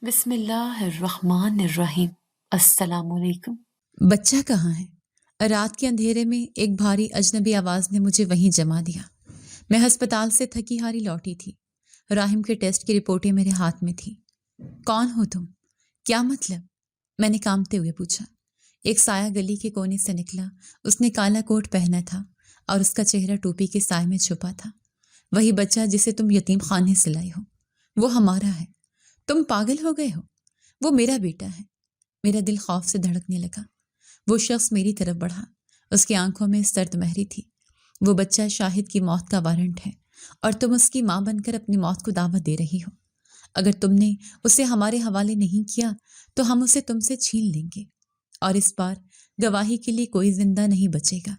بسم اللہ الرحمن الرحیم۔ السلام علیکم۔ بچہ کہاں ہے؟ رات کے اندھیرے میں ایک بھاری اجنبی آواز نے مجھے وہیں جما دیا۔ میں ہسپتال سے تھکی ہاری لوٹی تھی۔ راحم کے ٹیسٹ کی رپورٹیں میرے ہاتھ میں تھی۔ کون ہو تم؟ کیا مطلب؟ میں نے کانپتے ہوئے پوچھا۔ ایک سایہ گلی کے کونے سے نکلا۔ اس نے کالا کوٹ پہنا تھا اور اس کا چہرہ ٹوپی کے سائے میں چھپا تھا۔ وہی بچہ جسے تم یتیم خانے سے لائے ہو، وہ ہمارا ہے۔ تم پاگل ہو گئے ہو؟ وہ میرا بیٹا ہے۔ میرا دل خوف سے دھڑکنے لگا۔ وہ شخص میری طرف بڑھا۔ اس کی آنکھوں میں سرد مہری تھی۔ وہ بچہ شاہد کی موت کا وارنٹ ہے اور تم اس کی ماں بن کر اپنی موت کو دعوت دے رہی ہو۔ اگر تم نے اسے ہمارے حوالے نہیں کیا تو ہم اسے تم سے چھین لیں گے، اور اس بار گواہی کے لیے کوئی زندہ نہیں بچے گا۔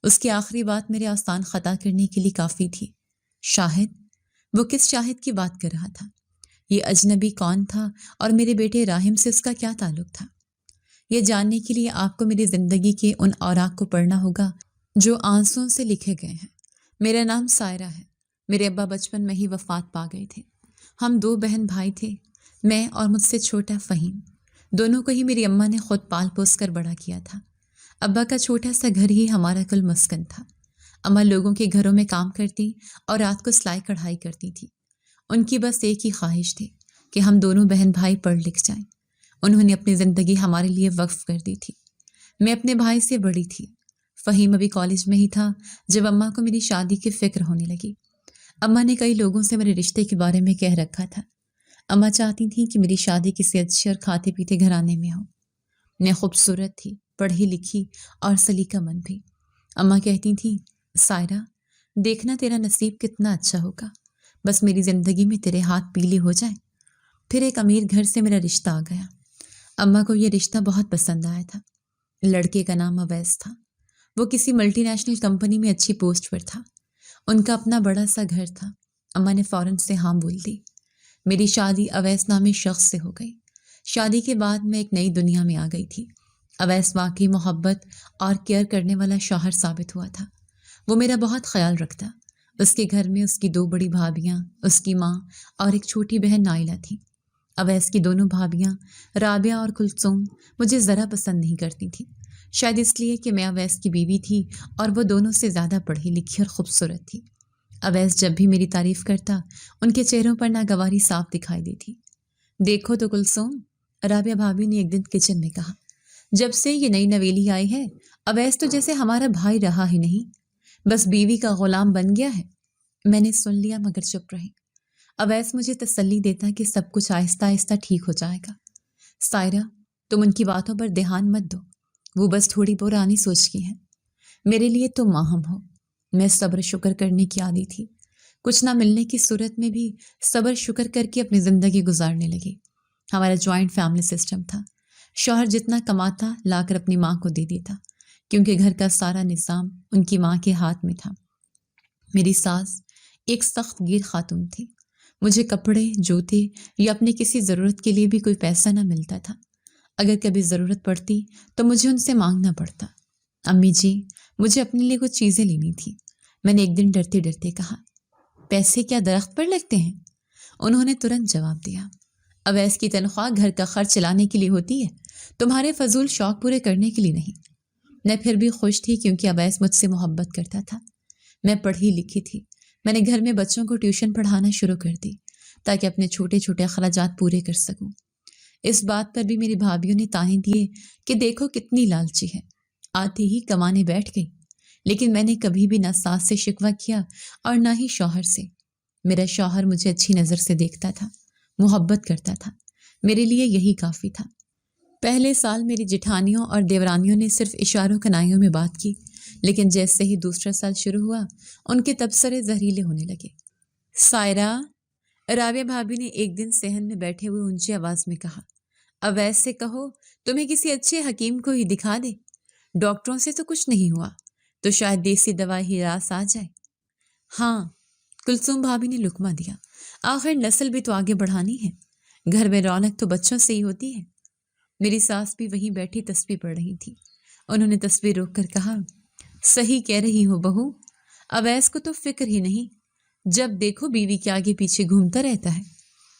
اس کی آخری بات میرے آستان خطا کرنے کے لیے کافی تھی۔ شاہد؟ وہ کس شاہد کی بات کر رہا تھا؟ یہ اجنبی کون تھا اور میرے بیٹے راحم سے اس کا کیا تعلق تھا؟ یہ جاننے کے لیے آپ کو میری زندگی کے ان اوراق کو پڑھنا ہوگا جو آنسوؤں سے لکھے گئے ہیں۔ میرا نام سائرہ ہے۔ میرے ابا بچپن میں ہی وفات پا گئے تھے۔ ہم 2 بہن بھائی تھے، میں اور مجھ سے چھوٹا فہیم۔ دونوں کو ہی میری اماں نے خود پال پوس کر بڑا کیا تھا۔ ابا کا چھوٹا سا گھر ہی ہمارا کل مسکن تھا۔ اماں لوگوں کے گھروں میں کام کرتی اور رات کو سلائی کڑھائی کرتی تھی۔ ان کی بس ایک ہی خواہش تھی کہ ہم دونوں بہن بھائی پڑھ لکھ جائیں۔ انہوں نے اپنی زندگی ہمارے لیے وقف کر دی تھی۔ میں اپنے بھائی سے بڑی تھی۔ فہیم ابھی کالج میں ہی تھا جب اماں کو میری شادی کی فکر ہونے لگی۔ اماں نے کئی لوگوں سے میرے رشتے کے بارے میں کہہ رکھا تھا۔ اماں چاہتی تھیں کہ میری شادی کسی اچھے اور کھاتے پیتے گھرانے میں ہو۔ میں خوبصورت تھی، پڑھی لکھی اور سلیقہ مند بھی۔ اماں کہتی تھیں، سائرہ دیکھنا تیرا نصیب کتنا اچھا ہوگا، بس میری زندگی میں تیرے ہاتھ پیلے ہو جائیں۔ پھر ایک امیر گھر سے میرا رشتہ آ گیا۔ اماں کو یہ رشتہ بہت پسند آیا تھا۔ لڑکے کا نام اویس تھا۔ وہ کسی ملٹی نیشنل کمپنی میں اچھی پوسٹ پر تھا۔ ان کا اپنا بڑا سا گھر تھا۔ اماں نے فوراً سے ہاں بول دی۔ میری شادی اویس نامی شخص سے ہو گئی۔ شادی کے بعد میں ایک نئی دنیا میں آ گئی تھی۔ اویس واقعی محبت اور کیئر کرنے والا شوہر ثابت ہوا تھا۔ وہ میرا بہت خیال رکھتا۔ اس کے گھر میں اس کی 2 بڑی بھابیاں، اس کی ماں اور ایک چھوٹی بہن نائلہ تھی۔ اویس کی دونوں بھابیاں رابعہ اور کلثوم مجھے ذرا پسند نہیں کرتی تھی، شاید اس لیے کہ میں اویس کی بیوی تھی اور وہ دونوں سے زیادہ پڑھی لکھی اور خوبصورت تھی۔ اویس جب بھی میری تعریف کرتا، ان کے چہروں پر ناگواری صاف دکھائی دیتی۔ دیکھو تو کلثوم، رابعہ بھابی نے ایک دن کچن میں کہا، جب سے یہ نئی نویلی آئی ہے اویس تو جیسے ہمارا بھائی رہا ہی نہیں، بس بیوی کا غلام بن گیا ہے۔ میں نے سن لیا مگر چپ رہی۔ اویس مجھے تسلی دیتا کہ سب کچھ آہستہ آہستہ ٹھیک ہو جائے گا۔ سائرہ، تم ان کی باتوں پر دھیان مت دو، وہ بس تھوڑی پرانی سوچ کی ہیں۔ میرے لیے تم ماہم ہو۔ میں صبر شکر کرنے کی عادی تھی۔ کچھ نہ ملنے کی صورت میں بھی صبر شکر کر کے اپنی زندگی گزارنے لگی۔ ہمارا جوائنٹ فیملی سسٹم تھا۔ شوہر جتنا کماتا لا کر اپنی ماں کو دے دیتا، کیونکہ گھر کا سارا نظام ان کی ماں کے ہاتھ میں تھا۔ میری ساس ایک سخت گیر خاتون تھی۔ مجھے کپڑے، جوتے یا اپنے کسی ضرورت کے لیے بھی کوئی پیسہ نہ ملتا تھا۔ اگر کبھی ضرورت پڑتی تو مجھے ان سے مانگنا پڑتا۔ امی جی، مجھے اپنے لیے کچھ چیزیں لینی تھی۔ میں نے ایک دن ڈرتے ڈرتے کہا، پیسے کیا درخت پر لگتے ہیں؟ انہوں نے ترنت جواب دیا، اویس کی تنخواہ گھر کا خرچ چلانے کے لیے ہوتی ہے، تمہارے فضول شوق پورے کرنے کے لیے نہیں۔ میں پھر بھی خوش تھی کیونکہ اویس مجھ سے محبت کرتا تھا۔ میں پڑھی لکھی تھی۔ میں نے گھر میں بچوں کو ٹیوشن پڑھانا شروع کر دی تاکہ اپنے چھوٹے چھوٹے اخراجات پورے کر سکوں۔ اس بات پر بھی میری بھابھیوں نے تانے دیے کہ دیکھو کتنی لالچی ہے، آتے ہی کمانے بیٹھ گئی۔ لیکن میں نے کبھی بھی نہ ساس سے شکوہ کیا اور نہ ہی شوہر سے۔ میرا شوہر مجھے اچھی نظر سے دیکھتا تھا، محبت کرتا تھا، میرے لیے یہی کافی تھا۔ پہلے سال میری جٹھانیوں اور دیورانیوں نے صرف اشاروں کنائیوں میں بات کی، لیکن جیسے ہی دوسرا سال شروع ہوا ان کے تبصرے زہریلے ہونے لگے۔ سائرہ، رابعہ بھابی نے ایک دن صحن میں بیٹھے ہوئے اونچی آواز میں کہا، اویس سے کہو تمہیں کسی اچھے حکیم کو ہی دکھا دے، ڈاکٹروں سے تو کچھ نہیں ہوا تو شاید دیسی دوائی ہی راس آ جائے۔ ہاں، کلثوم بھابی نے لقمہ دیا، آخر نسل بھی تو آگے بڑھانی ہے، گھر میں رونق تو بچوں سے ہی ہوتی ہے۔ میری ساس بھی وہیں بیٹھی تسبیح پڑھ رہی تھی۔ انہوں نے تسبیح روک کر کہا، صحیح کہہ رہی ہو بہو، اویس کو تو فکر ہی نہیں، جب دیکھو بیوی کے آگے پیچھے گھومتا رہتا ہے۔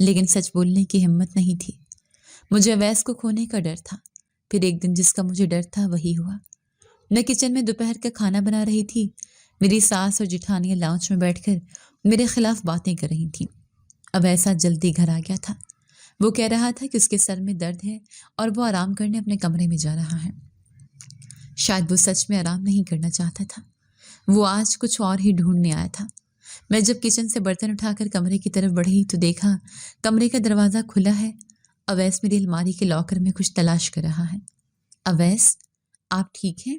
لیکن سچ بولنے کی ہمت نہیں تھی۔ مجھے اویس کو کھونے کا ڈر تھا۔ پھر ایک دن جس کا مجھے ڈر تھا وہی ہوا۔ میں کچن میں دوپہر کا کھانا بنا رہی تھی۔ میری ساس اور جٹھانیاں لاؤنج میں بیٹھ کر میرے خلاف باتیں کر رہی تھیں۔ اویس جلدی گھر آ گیا تھا۔ وہ کہہ رہا تھا کہ اس کے سر میں درد ہے اور وہ آرام کرنے اپنے کمرے میں جا رہا ہے۔ شاید وہ سچ میں آرام نہیں کرنا چاہتا تھا، وہ آج کچھ اور ہی ڈھونڈنے آیا تھا۔ میں جب کچن سے برتن اٹھا کر کمرے کی طرف بڑھی تو دیکھا کمرے کا دروازہ کھلا ہے۔ اویس میری الماری کے لاکر میں کچھ تلاش کر رہا ہے۔ اویس، آپ ٹھیک ہیں؟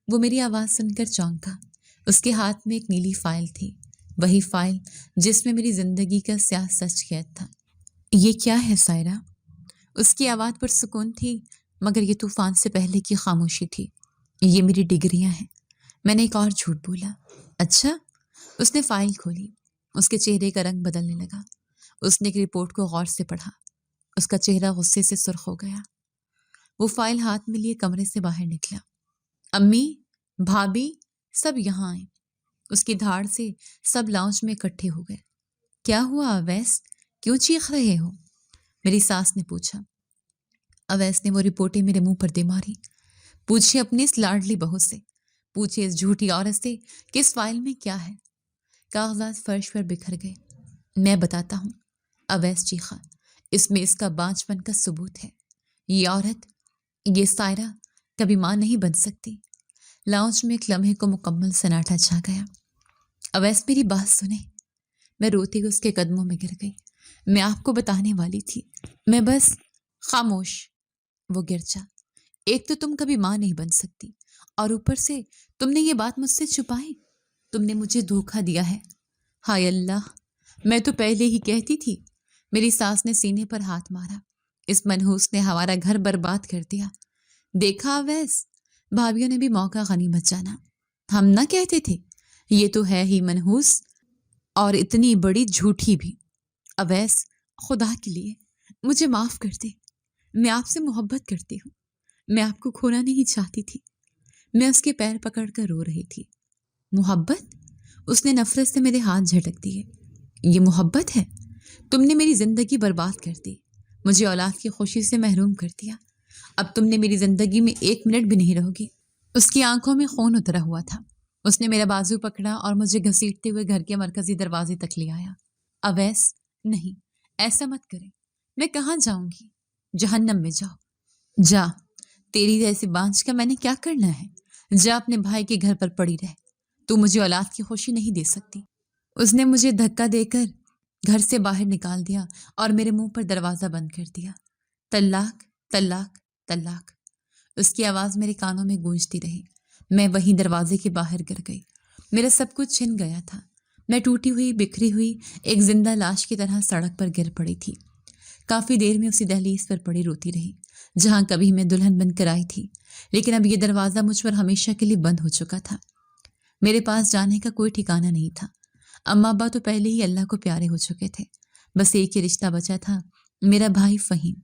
وہ میری آواز سن کر چونکا۔ اس کے ہاتھ میں ایک نیلی فائل تھی، وہی فائل جس میں میری زندگی کا سیاہ سچ قید تھا۔ یہ کیا ہے سائرہ؟ اس کی آواز پر سکون تھی، مگر یہ طوفان سے پہلے کی خاموشی تھی۔ یہ میری ڈگریاں ہیں، میں نے ایک اور جھوٹ بولا۔ اچھا؟ اس نے فائل کھولی۔ اس کے چہرے کا رنگ بدلنے لگا۔ اس نے ایک رپورٹ کو غور سے پڑھا۔ اس کا چہرہ غصے سے سرخ ہو گیا۔ وہ فائل ہاتھ میں لیے کمرے سے باہر نکلا۔ امی، بھابھی، سب یہاں آئیں۔ اس کی دھاڑ سے سب لاؤنج میں اکٹھے ہو گئے۔ کیا ہوا اویس؟ کیوں چیخ رہے ہو؟ میری ساس نے پوچھا۔ اویس نے وہ رپورٹیں میرے منہ پر دے ماری۔ پوچھے اپنی اس لاڈلی بہو سے، پوچھے اس جھوٹی عورت سے کہ اس فائل میں کیا ہے۔ کاغذات فرش پر بکھر گئے۔ میں بتاتا ہوں، اویس چیخا، اس میں اس کا بانجپن کا ثبوت ہے۔ یہ عورت، یہ سائرہ کبھی ماں نہیں بن سکتی۔ لاؤنج میں ایک لمحے کو مکمل سناٹا چھا گیا۔ اویس میری بات سنیں۔ میں روتے ہوئے اس کے قدموں میں گر گئی۔ میں آپ کو بتانے والی تھی، میں بس… خاموش، وہ گر جا۔ ایک تو تم کبھی ماں نہیں بن سکتی، اور اوپر سے تم نے یہ بات مجھ سے چھپائی۔ تم نے مجھے دھوکہ دیا ہے۔ ہائے اللہ، میں تو پہلے ہی کہتی تھی۔ میری ساس نے سینے پر ہاتھ مارا۔ اس منحوس نے ہمارا گھر برباد کر دیا۔ دیکھا اویس، بھابھیوں نے بھی موقع غنیمت جانا۔ ہم نہ کہتے تھے یہ تو ہے ہی منحوس، اور اتنی بڑی جھوٹی بھی۔ اویس، خدا کے لیے مجھے معاف کر دے۔ میں آپ سے محبت کرتی ہوں، میں آپ کو کھونا نہیں چاہتی تھی۔ میں اس کے پیر پکڑ کر رو رہی تھی۔ محبت؟ اس نے نفرت سے میرے ہاتھ جھٹک دیے۔ یہ محبت ہے؟ تم نے میری زندگی برباد کر دی، مجھے اولاد کی خوشی سے محروم کر دیا۔ اب تم نے میری زندگی میں ایک منٹ بھی نہیں رہو گی۔ اس کی آنکھوں میں خون اترا ہوا تھا۔ اس نے میرا بازو پکڑا اور مجھے گھسیٹتے ہوئے گھر کے مرکزی دروازے تک لے آیا۔ اویس، نہیں، ایسا مت کرے۔ میں کہاں جاؤں گی؟ جہنم میں جاؤ۔ جا، تیری جیسی بانجھ کا میں نے کیا کرنا ہے؟ جا اپنے بھائی کے گھر پر پڑی رہ۔ تو مجھے اولاد کی خوشی نہیں دے سکتی۔ اس نے مجھے دھکا دے کر گھر سے باہر نکال دیا اور میرے منہ پر دروازہ بند کر دیا۔ طلاق، طلاق، طلاق۔ اس کی آواز میرے کانوں میں گونجتی رہی۔ میں وہیں دروازے کے باہر گر گئی۔ میرا سب کچھ چھن گیا تھا۔ میں ٹوٹی ہوئی، بکھری ہوئی ایک زندہ لاش کی طرح سڑک پر گر پڑی تھی۔ کافی دیر میں اسی دہلیز پر پڑی روتی رہی جہاں کبھی میں دلہن بن کر آئی تھی، لیکن اب یہ دروازہ مجھ پر ہمیشہ کے لیے بند ہو چکا تھا۔ میرے پاس جانے کا کوئی ٹھکانہ نہیں تھا۔ اماں ابا تو پہلے ہی اللہ کو پیارے ہو چکے تھے۔ بس ایک ہی رشتہ بچا تھا، میرا بھائی فہیم،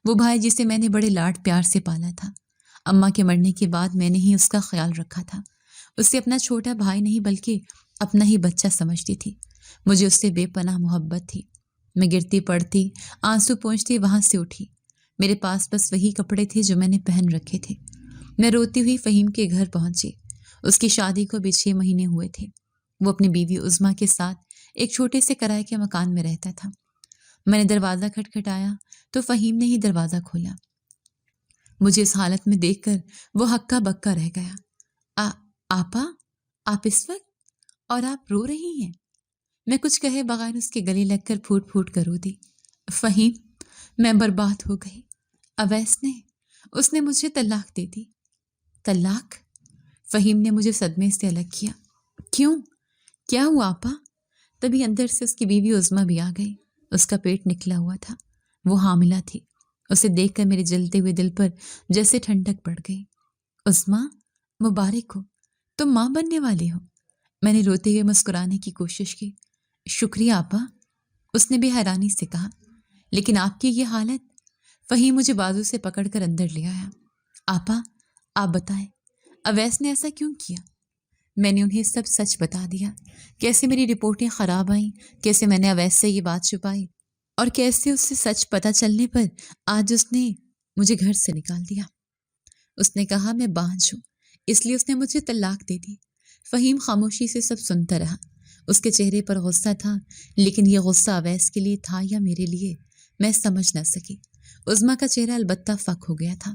وہ بھائی جسے میں نے بڑے لاڈ پیار سے پالا تھا۔ اماں کے مرنے کے بعد میں نے ہی اس کا خیال رکھا تھا۔ اسے اپنا چھوٹا بھائی نہیں بلکہ اپنا ہی بچہ سمجھتی تھی۔ مجھے اس سے بے پناہ محبت تھی۔ میں گرتی پڑتی، آنسو پونچھتی وہاں سے اٹھی۔ میرے پاس بس وہی کپڑے تھے جو میں نے پہن رکھے تھے۔ میں روتی ہوئی فہیم کے گھر پہنچی۔ اس کی شادی کو بھی 6 مہینے ہوئے تھے۔ وہ اپنی بیوی عظمیٰ کے ساتھ ایک چھوٹے سے کرائے کے مکان میں رہتا تھا۔ میں نے دروازہ کھٹکھٹایا تو فہیم نے ہی دروازہ کھولا۔ مجھے اس حالت میں دیکھ کر وہ ہکا بکا رہ گیا۔ آپا، آپ اس وقت؟ اور آپ رو رہی ہیں؟ میں کچھ کہے بغیر اس کے گلے لگ کر پھوٹ پھوٹ کر رو دی۔ فہیم، میں برباد ہو گئی۔ اویس نے، اس نے مجھے طلاق دے دی۔ طلاق؟ فہیم نے مجھے صدمے سے الگ کیا۔ کیوں؟ کیا ہوا آپا؟ تبھی اندر سے اس کی بیوی عظمیٰ بھی آ گئی۔ اس کا پیٹ نکلا ہوا تھا، وہ حاملہ تھی۔ اسے دیکھ کر میرے جلتے ہوئے دل پر جیسے ٹھنڈک پڑ گئی۔ عظمیٰ، مبارک ہو، تم ماں بننے والے ہو۔ میں نے روتے ہوئے مسکرانے کی کوشش کی۔ شکریہ آپا، اس نے بھی حیرانی سے کہا۔ لیکن آپ کی یہ حالت… فہیم مجھے بازو سے پکڑ کر اندر لے آیا۔ آپا، آپ بتائیں، اویس نے ایسا کیوں کیا؟ میں نے انہیں سب سچ بتا دیا، کیسے میری رپورٹیں خراب آئیں، کیسے میں نے اویس سے یہ بات چھپائی اور کیسے اسے سچ پتہ چلنے پر آج اس نے مجھے گھر سے نکال دیا۔ اس نے کہا میں بانجھ ہوں، اس لیے اس نے مجھے طلاق دے دی۔ فہیم خاموشی سے سب سنتا رہا۔ اس کے چہرے پر غصہ تھا، لیکن یہ غصہ اویس کے لیے تھا یا میرے لیے، میں سمجھ نہ سکی۔ عظمیٰ کا چہرہ البتہ فک ہو گیا تھا۔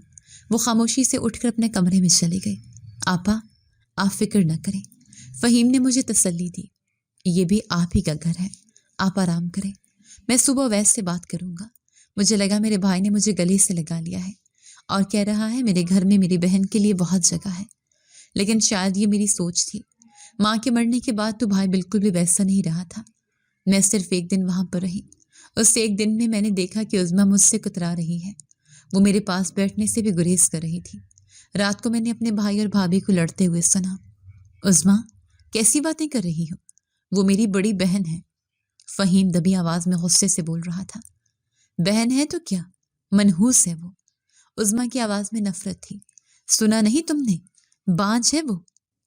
وہ خاموشی سے اٹھ کر اپنے کمرے میں چلی گئی۔ آپا، آپ فکر نہ کریں، فہیم نے مجھے تسلی دی، یہ بھی آپ ہی کا گھر ہے، آپ آرام کریں، میں صبح اویس سے بات کروں گا۔ مجھے لگا میرے بھائی نے مجھے گلے سے لگا لیا ہے اور کہہ رہا ہے میرے گھر میں میری بہن کے لیے بہت جگہ ہے، لیکن شاید یہ میری سوچ تھی۔ ماں کے مرنے کے بعد تو بھائی بالکل بھی ویسا نہیں رہا تھا۔ میں صرف ایک دن وہاں پر رہی، اس ایک دن میں میں نے دیکھا کہ عظمیٰ مجھ سے کترا رہی ہے۔ وہ میرے پاس بیٹھنے سے بھی گریز کر رہی تھی۔ رات کو میں نے اپنے بھائی اور بھابھی کو لڑتے ہوئے سنا۔ عظمیٰ، کیسی باتیں کر رہی ہو؟ وہ میری بڑی بہن ہے، فہیم دبی آواز میں غصے سے بول رہا تھا۔ بہن ہے تو کیا، منحوس ہے وہ۔ عظمیٰ کی آواز میں نفرت تھی۔ سنا نہیں تم نے؟ بانجھ ہے وہ،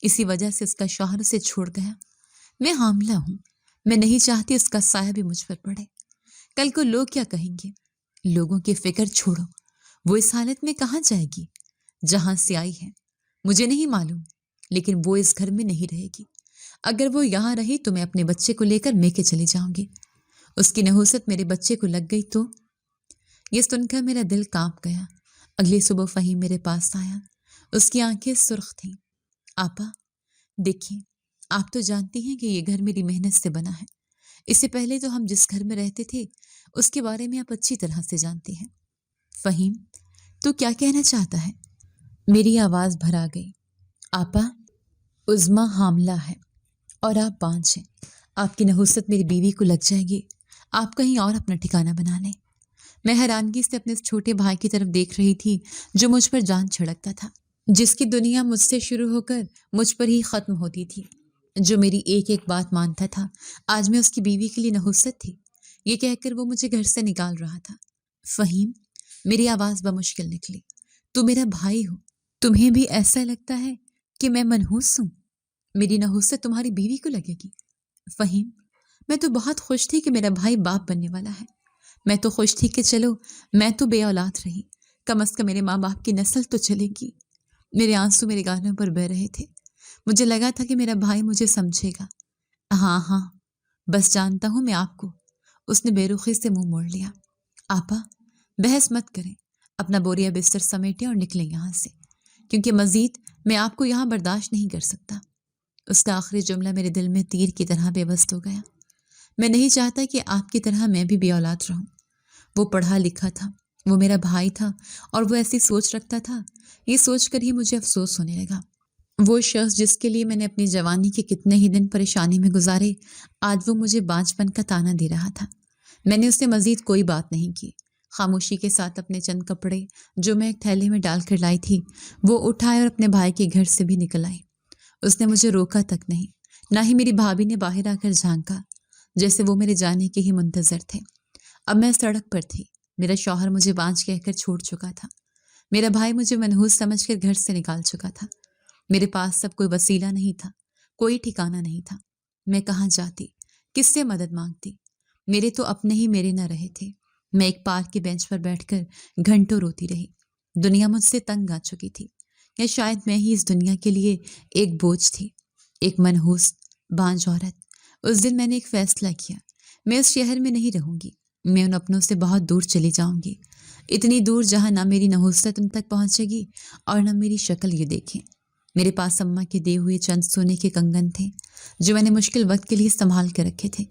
اسی وجہ سے اس کا شوہر اسے چھوڑ گیا۔ میں حاملہ ہوں، میں نہیں چاہتی اس کا سایہ بھی مجھ پر پڑے۔ کل کو لوگ کیا کہیں گے؟ لوگوں کی فکر چھوڑو، وہ اس حالت میں کہاں جائے گی جہاں سے آئی ہے؟ مجھے نہیں معلوم، لیکن وہ اس گھر میں نہیں رہے گی۔ اگر وہ یہاں رہی تو میں اپنے بچے کو لے کر میکے چلی جاؤں گی۔ اس کی نحوست میرے بچے کو لگ گئی تو؟ یہ سن کر میرا دل کانپ گیا۔ اگلی صبح فہیم میرے پاس آیا، اس کی آنکھیں سرخ تھیں۔ آپا دیکھیں، آپ تو جانتی ہیں کہ یہ گھر میری محنت سے بنا ہے۔ اس سے پہلے تو ہم جس گھر میں رہتے تھے اس کے بارے میں آپ اچھی طرح سے جانتے ہیں۔ فہیم، تو کیا کہنا چاہتا ہے؟ میری آواز بھر آ گئی۔ آپا، عظمیٰ حاملہ ہے اور آپ بانجھ ہیں۔ آپ کی نحوست میری بیوی کو لگ جائے گی، آپ کہیں اور اپنا ٹھکانہ بنا لیں۔ میں حیرانگی سے اپنے اس چھوٹے بھائی کی طرف دیکھ رہی تھی جو مجھ پر جان چھڑکتا تھا، جس کی دنیا مجھ سے شروع ہو کر مجھ پر ہی ختم ہوتی تھی، جو میری ایک ایک بات مانتا تھا۔ آج میں اس کی بیوی کے لیے نحوست تھی، یہ کہہ کر وہ مجھے گھر سے نکال رہا تھا۔ فہیم، میری آواز بمشکل نکلی، تو میرا بھائی ہو، تمہیں بھی ایسا لگتا ہے کہ میں منحوس ہوں؟ میری نحوست تمہاری بیوی کو لگے گی؟ فہیم، میں تو بہت خوش تھی کہ میرا بھائی باپ بننے والا ہے۔ میں تو خوش تھی کہ چلو میں تو بے اولاد رہی، کم از کم میرے ماں باپ کی نسل تو چلے گی۔ میرے آنسو میرے گانوں پر بہہ رہے تھے۔ مجھے لگا تھا کہ میرا بھائی مجھے سمجھے گا۔ ہاں ہاں، بس جانتا ہوں میں آپ کو۔ اس نے بے رخی سے منہ موڑ لیا۔ آپا، بحث مت کریں، اپنا بوریا بستر سمیٹیں اور نکلیں یہاں سے، کیونکہ مزید میں آپ کو یہاں برداشت نہیں کر سکتا۔ اس کا آخری جملہ میرے دل میں تیر کی طرح بے بس ہو گیا۔ میں نہیں چاہتا کہ آپ کی طرح میں بھی بے اولاد رہوں۔ وہ پڑھا لکھا تھا، وہ میرا بھائی تھا اور وہ ایسی سوچ رکھتا تھا، یہ سوچ کر ہی مجھے افسوس ہونے لگا۔ وہ شخص جس کے لیے میں نے اپنی جوانی کے کتنے ہی دن پریشانی میں گزارے، آج وہ مجھے بانجھ پن کا تانا دے رہا تھا۔ میں نے اس سے مزید کوئی بات نہیں کی، خاموشی کے ساتھ اپنے چند کپڑے جو میں ایک تھیلے میں ڈال کر لائی تھی وہ اٹھائے اور اپنے بھائی کے گھر سے بھی نکل آئی۔ اس نے مجھے روکا تک نہیں، نہ ہی میری بھابھی نے باہر آ کر جھانکا، جیسے وہ میرے جانے کے ہی منتظر تھے۔ اب میں سڑک پر تھی، میرا شوہر مجھے بانجھ کہہ کر چھوڑ چکا تھا، میرا بھائی مجھے منحوس سمجھ کر گھر سے نکال چکا تھا۔ میرے پاس سب کوئی وسیلہ نہیں تھا، کوئی ٹھکانہ نہیں تھا۔ میں کہاں جاتی، کس سے مدد مانگتی؟ میرے تو اپنے ہی میرے نہ رہے تھے۔ میں ایک پارک کے بینچ پر بیٹھ کر گھنٹوں روتی رہی۔ دنیا مجھ سے تنگ آ چکی تھی، یا شاید میں ہی اس دنیا کے لیے ایک بوجھ تھی، ایک منحوس بانجھ عورت۔ اس دن میں نے ایک فیصلہ کیا، میں اس شہر میں نہیں رہوں گی، میں ان اپنوں سے بہت دور چلی جاؤں گی، اتنی دور جہاں نہ میری نحوست ان تک پہنچے گی اور نہ میری شکل یہ دیکھیں۔ میرے پاس اماں کے دیے ہوئے چند سونے کے کنگن تھے جو میں نے مشکل وقت کے لیے سنبھال کے رکھے تھے۔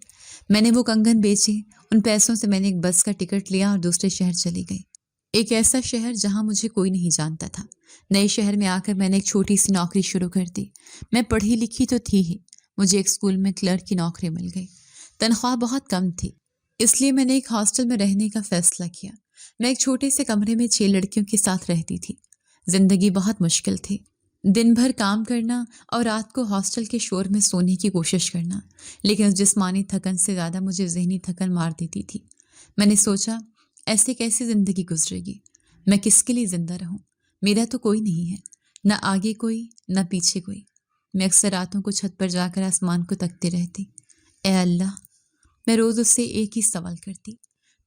میں نے وہ کنگن بیچے، ان پیسوں سے میں نے ایک بس کا ٹکٹ لیا اور دوسرے شہر چلی گئی، ایک ایسا شہر جہاں مجھے کوئی نہیں جانتا تھا۔ نئے شہر میں آ کر میں نے ایک چھوٹی سی نوکری شروع کر دی۔ میں پڑھی لکھی تو تھی ہی، مجھے ایک اسکول میں کلرک کی نوکری مل گئی، تنخواہ بہت کم تھی، اس لیے میں نے ایک ہاسٹل میں رہنے کا فیصلہ کیا۔ میں ایک چھوٹے سے کمرے میں 6 لڑکیوں کے ساتھ رہتی تھی۔ زندگی بہت مشکل تھی، دن بھر کام کرنا اور رات کو ہاسٹل کے شور میں سونے کی کوشش کرنا، لیکن اس جسمانی تھکن سے زیادہ مجھے ذہنی تھکن مار دیتی تھی۔ میں نے سوچا ایسے کیسے زندگی گزرے گی، میں کس کے لیے زندہ رہوں؟ میرا تو کوئی نہیں ہے، نہ آگے کوئی نہ پیچھے کوئی۔ میں اکثر راتوں کو چھت پر جا کر آسمان کو تکتے رہتی۔ اے اللہ، میں روز اس سے ایک ہی سوال کرتی،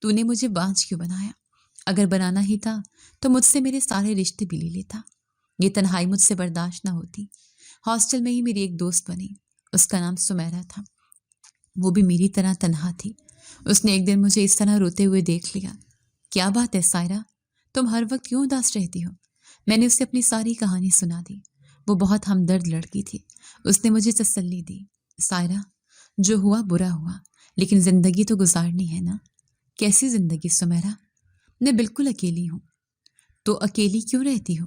تو نے مجھے بانجھ کیوں بنایا؟ اگر بنانا ہی تھا تو مجھ سے میرے سارے رشتے بھی لے لیتا۔ یہ تنہائی مجھ سے برداشت نہ ہوتی۔ ہاسٹل میں ہی میری ایک دوست بنی، اس کا نام سمیرا تھا۔ وہ بھی میری طرح تنہا تھی۔ اس نے ایک دن مجھے اس طرح روتے ہوئے دیکھ لیا۔ کیا بات ہے سائرہ، تم ہر وقت کیوں اداس رہتی ہو؟ میں نے اسے اپنی ساری کہانی سنا دی۔ وہ بہت ہمدرد لڑکی تھی۔ اس نے مجھے تسلی دی۔ سائرہ، جو ہوا برا ہوا، لیکن زندگی تو گزارنی ہے نا۔ کیسی زندگی سمیرا؟ میں بالکل اکیلی ہوں۔ تو اکیلی کیوں رہتی ہو؟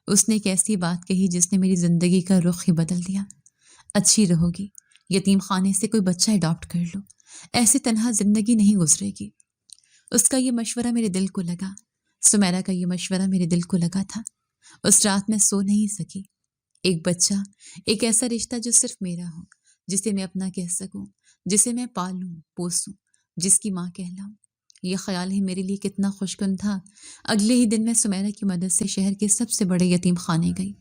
اس نے ایک ایسی بات کہی جس نے میری زندگی کا رخ ہی بدل دیا۔ اچھی رہو گی، یتیم خانے سے کوئی بچہ اڈاپٹ کر لو، ایسے تنہا زندگی نہیں گزرے گی۔ اس کا یہ مشورہ میرے دل کو لگا۔ سمیرا کا یہ مشورہ میرے دل کو لگا تھا۔ اس رات میں سو نہیں سکی۔ ایک بچہ، ایک ایسا رشتہ جو صرف میرا ہو، جسے میں اپنا کہہ سکوں، جسے میں پالوں پوسوں، جس کی ماں کہلاؤں۔ یہ خیال ہی میرے لیے کتنا خوشگوار تھا۔ اگلے ہی دن میں سمیرا کی مدد سے شہر کے سب سے بڑے یتیم خانے گئی۔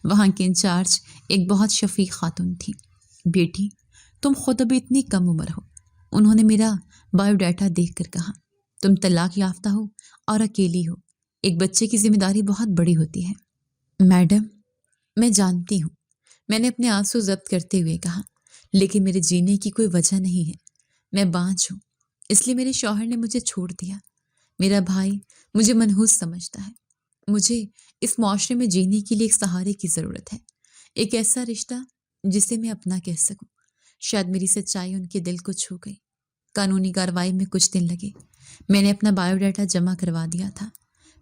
وہاں کی انچارج ایک بہت شفیق خاتون تھی۔ بیٹی، تم خود ابھی اتنی کم عمر ہو، انہوں نے میرا بایو ڈیٹا دیکھ کر کہا۔ تم طلاق یافتہ ہو اور اکیلی ہو۔ ایک بچے کی ذمہ داری بہت بڑی ہوتی ہے۔ میڈم، میں جانتی ہوں، میں نے اپنے آنسو ضبط کرتے ہوئے کہا، لیکن میرے جینے کی کوئی وجہ نہیں ہے۔ میں بانجھ ہوں، اس لیے میرے شوہر نے مجھے چھوڑ دیا۔ میرا بھائی مجھے منحوس سمجھتا ہے۔ مجھے اس معاشرے میں جینے کے لیے ایک سہارے کی ضرورت ہے، ایک ایسا رشتہ جسے میں اپنا کہہ سکوں۔ شاید میری سچائی ان کے دل کو چھو گئی۔ قانونی کارروائی میں کچھ دن لگے۔ میں نے اپنا بایو ڈیٹا جمع کروا دیا تھا۔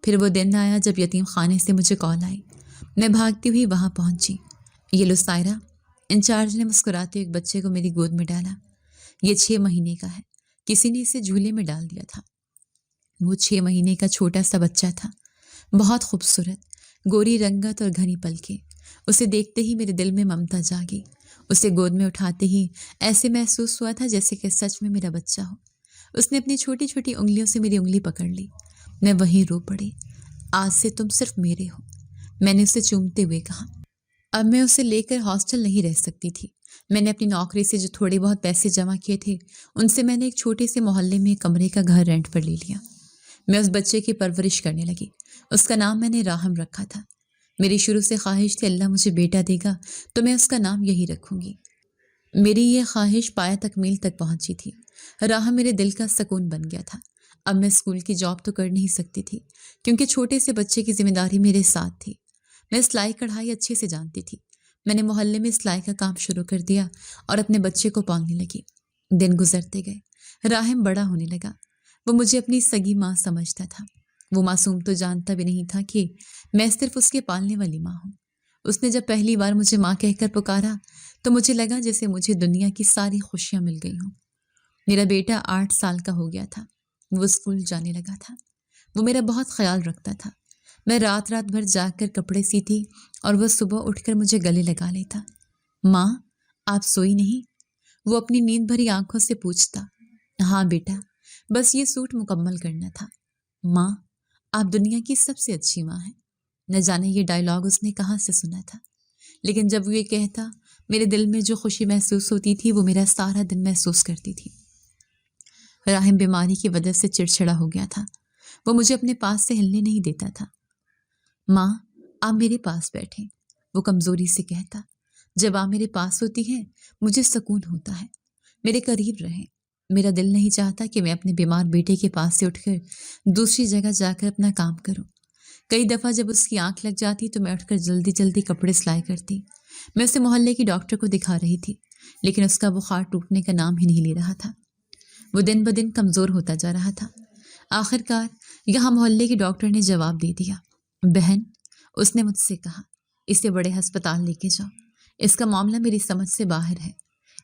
پھر وہ دن آیا جب یتیم خانے سے مجھے کال آئی۔ میں بھاگتی ہوئی وہاں پہنچی۔ یہ لو سائرہ، انچارج نے مسکراتے ایک بچے کو میری گود میں ڈالا۔ یہ 6 مہینے کا ہے، کسی نے اسے جھولے میں ڈال دیا تھا۔ وہ 6 مہینے کا چھوٹا سا بچہ تھا، بہت خوبصورت، گوری رنگت اور گھنی پلکیں۔ اسے دیکھتے ہی میرے دل میں ممتا جاگی۔ اسے گود میں اٹھاتے ہی ایسے محسوس ہوا تھا جیسے کہ سچ میں میرا بچہ ہو۔ اس نے اپنی چھوٹی چھوٹی انگلیوں سے میری انگلی پکڑ لی۔ میں وہیں رو پڑی۔ آج سے تم صرف میرے ہو، میں نے اسے چومتے ہوئے کہا۔ اب میں اسے لے کر ہاسٹل نہیں رہ سکتی تھی۔ میں نے اپنی نوکری سے جو تھوڑے بہت پیسے جمع کیے تھے، ان سے میں نے ایک چھوٹے سے محلے میں ایک کمرے کا گھر رینٹ پر لے لیا۔ میں اس بچے کی پرورش کرنے لگی۔ اس کا نام میں نے راہم رکھا تھا۔ میری شروع سے خواہش تھی اللہ مجھے بیٹا دے گا تو میں اس کا نام یہی رکھوں گی۔ میری یہ خواہش پایہ تکمیل تک پہنچی تھی۔ راہم میرے دل کا سکون بن گیا تھا۔ اب میں اسکول کی جاب تو کر نہیں سکتی تھی کیونکہ چھوٹے سے بچے کی ذمہ داری میرے ساتھ تھی۔ میں سلائی کڑھائی اچھے سے جانتی تھی۔ میں نے محلے میں سلائی کا کام شروع کر دیا اور اپنے بچے کو پالنے لگی۔ دن گزرتے گئے، راہم بڑا ہونے لگا۔ وہ مجھے اپنی سگی ماں سمجھتا تھا۔ وہ معصوم تو جانتا بھی نہیں تھا کہ میں صرف اس کے پالنے والی ماں ہوں۔ اس نے جب پہلی بار مجھے ماں کہہ کر پکارا تو مجھے لگا جیسے مجھے دنیا کی ساری خوشیاں مل گئی ہوں۔ میرا بیٹا 8 سال کا ہو گیا تھا۔ وہ اسکول جانے لگا تھا۔ وہ میرا بہت خیال رکھتا تھا۔ میں رات بھر جاگ کر کپڑے سیتی اور وہ صبح اٹھ کر مجھے گلے لگا لیتا۔ ماں، آپ سوئی نہیں؟ وہ اپنی نیند بھری آنکھوں سے پوچھتا۔ ہاں بیٹا، بس یہ سوٹ مکمل کرنا تھا۔ ماں، آپ دنیا کی سب سے اچھی ماں ہیں۔ نہ جانے یہ ڈائلاگ اس نے کہاں سے سنا تھا، لیکن جب وہ یہ کہتا میرے دل میں جو خوشی محسوس ہوتی تھی وہ میرا سارا دن محسوس کرتی تھی۔ راہم بیماری کی وجہ سے چڑچڑا ہو گیا تھا۔ وہ مجھے اپنے پاس سے ہلنے نہیں دیتا تھا۔ ماں، آپ میرے پاس بیٹھیں، وہ کمزوری سے کہتا۔ جب آپ میرے پاس ہوتی ہیں مجھے سکون ہوتا ہے۔ میرے قریب رہیں۔ میرا دل نہیں چاہتا کہ میں اپنے بیمار بیٹے کے پاس سے اٹھ کر دوسری جگہ جا کر اپنا کام کروں۔ کئی دفعہ جب اس کی آنکھ لگ جاتی تو میں اٹھ کر جلدی جلدی کپڑے سلائی کرتی۔ میں اسے محلے کی ڈاکٹر کو دکھا رہی تھی، لیکن اس کا بخار ٹوٹنے کا نام ہی نہیں لے رہا تھا۔ وہ دن بدن کمزور ہوتا جا رہا تھا۔ آخر کار یہاں محلے کی ڈاکٹر نے جواب دے دیا۔ بہن، اس نے مجھ سے کہا، اسے بڑے ہسپتال لے کے جاؤ۔ اس کا معاملہ میری سمجھ سے باہر ہے۔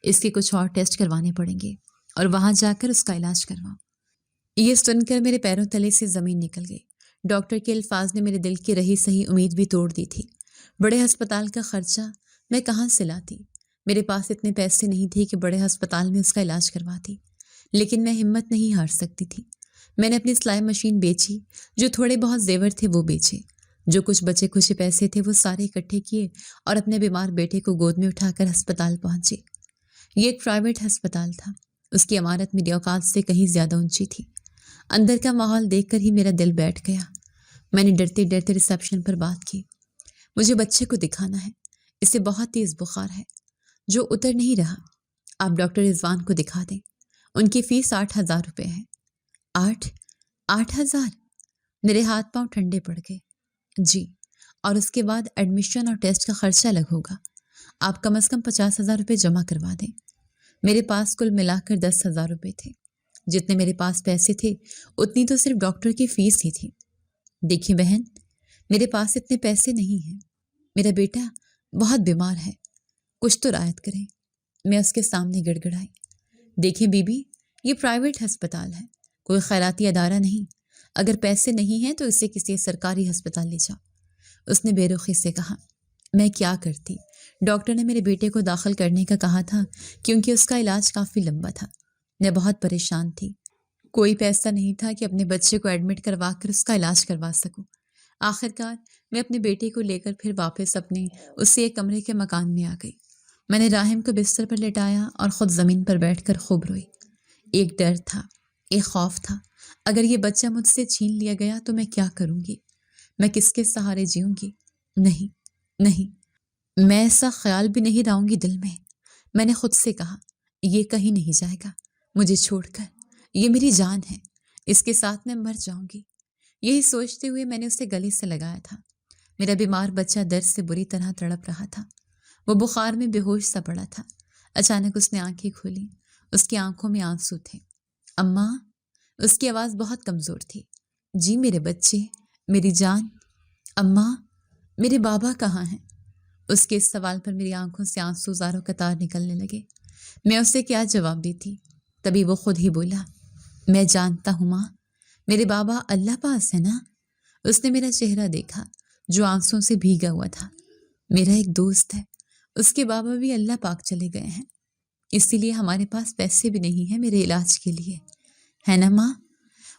اس کے کچھ اور ٹیسٹ کروانے پڑیں گے اور وہاں جا کر اس کا علاج کرواؤ۔ یہ سن کر میرے پیروں تلے سے زمین نکل گئی۔ ڈاکٹر کے الفاظ نے میرے دل کی رہی صحیح امید بھی توڑ دی تھی۔ بڑے ہسپتال کا خرچہ میں کہاں سے لاتی؟ میرے پاس اتنے پیسے نہیں تھے کہ بڑے ہسپتال میں اس کا علاج کرواتی، لیکن میں ہمت نہیں ہار سکتی تھی۔ میں نے اپنی سلائی مشین بیچی، جو تھوڑے بہت زیور تھے وہ بیچے، جو کچھ بچے کھچے پیسے تھے وہ سارے اکٹھے کیے اور اپنے بیمار بیٹے کو گود میں اٹھا کر ہسپتال پہنچے۔ یہ ایک پرائیویٹ ہسپتال تھا۔ اس کی عمارت میری اوقات سے کہیں زیادہ اونچی تھی۔ اندر کا ماحول دیکھ کر ہی میرا دل بیٹھ گیا۔ میں نے ڈرتے ڈرتے ریسیپشن پر بات کی۔ مجھے بچے کو دکھانا ہے، اسے بہت تیز بخار ہے جو اتر نہیں رہا۔ آپ ڈاکٹر رضوان کو دکھا دیں، ان کی فیس 8,000 روپے ہے۔ 8,000؟ میرے ہاتھ پاؤں ٹھنڈے پڑ گئے۔ جی، اور اس کے بعد ایڈمیشن اور ٹیسٹ کا خرچہ الگ ہوگا۔ آپ کم از کم 50,000 روپے جمع کروا دیں۔ میرے پاس کل ملا کر 10,000 روپے تھے۔ جتنے میرے پاس پیسے تھے اتنی تو صرف ڈاکٹر کی فیس ہی تھی۔ دیکھیں بہن، میرے پاس اتنے پیسے نہیں ہیں، میرا بیٹا بہت بیمار ہے، کچھ تو رعایت کریں۔ میں اس کے سامنے گڑ گڑائی۔ دیکھیں بی بی، یہ پرائیویٹ ہسپتال ہے، کوئی خیراتی ادارہ نہیں۔ اگر پیسے نہیں ہیں تو اسے کسی سرکاری ہسپتال لے جاؤ۔ اس نے بے رخی سے کہا۔ میں کیا کرتی؟ ڈاکٹر نے میرے بیٹے کو داخل کرنے کا کہا تھا کیونکہ اس کا علاج کافی لمبا تھا۔ میں بہت پریشان تھی، کوئی پیسہ نہیں تھا کہ اپنے بچے کو ایڈمٹ کروا کر اس کا علاج کروا سکوں۔ آخرکار میں اپنے بیٹے کو لے کر پھر واپس اپنے اسی ایک کمرے کے مکان میں آ گئی۔ میں نے راہم کو بستر پر لٹایا اور خود زمین پر بیٹھ کر خوب روئی۔ ایک ڈر تھا، ایک خوف تھا، اگر یہ بچہ مجھ سے چھین لیا گیا تو میں کیا کروں گی؟ میں کس کے سہارے جیوں گی؟ نہیں، میں ایسا خیال بھی نہیں لاؤں گی دل میں۔ میں نے خود سے کہا، یہ کہیں نہیں جائے گا مجھے چھوڑ کر، یہ میری جان ہے، اس کے ساتھ میں مر جاؤں گی۔ یہی سوچتے ہوئے میں نے اسے گلے سے لگایا تھا۔ میرا بیمار بچہ درد سے بری طرح تڑپ رہا تھا، وہ بخار میں بے ہوش سا پڑا تھا۔ اچانک اس نے آنکھیں کھولی، اس کی آنکھوں میں آنسو تھے۔ اماں، اس کی آواز بہت کمزور تھی۔ جی میرے بچے، میری جان۔ اماں، میرے بابا کہاں ہیں؟ اس کے اس سوال پر میری آنکھوں سے آنسو زاروں قطار نکلنے لگے۔ میں اسے کیا جواب دیتی؟ تبھی وہ خود ہی بولا، میں جانتا ہوں ماں، میرے بابا اللہ پاس ہے نا۔ اس نے میرا چہرہ دیکھا جو آنسوں سے بھیگا ہوا تھا۔ میرا ایک دوست ہے، اس کے بابا بھی اللہ پاک چلے گئے ہیں، اسی لیے ہمارے پاس پیسے بھی نہیں ہیں میرے علاج کے لیے، ہے نا ماں؟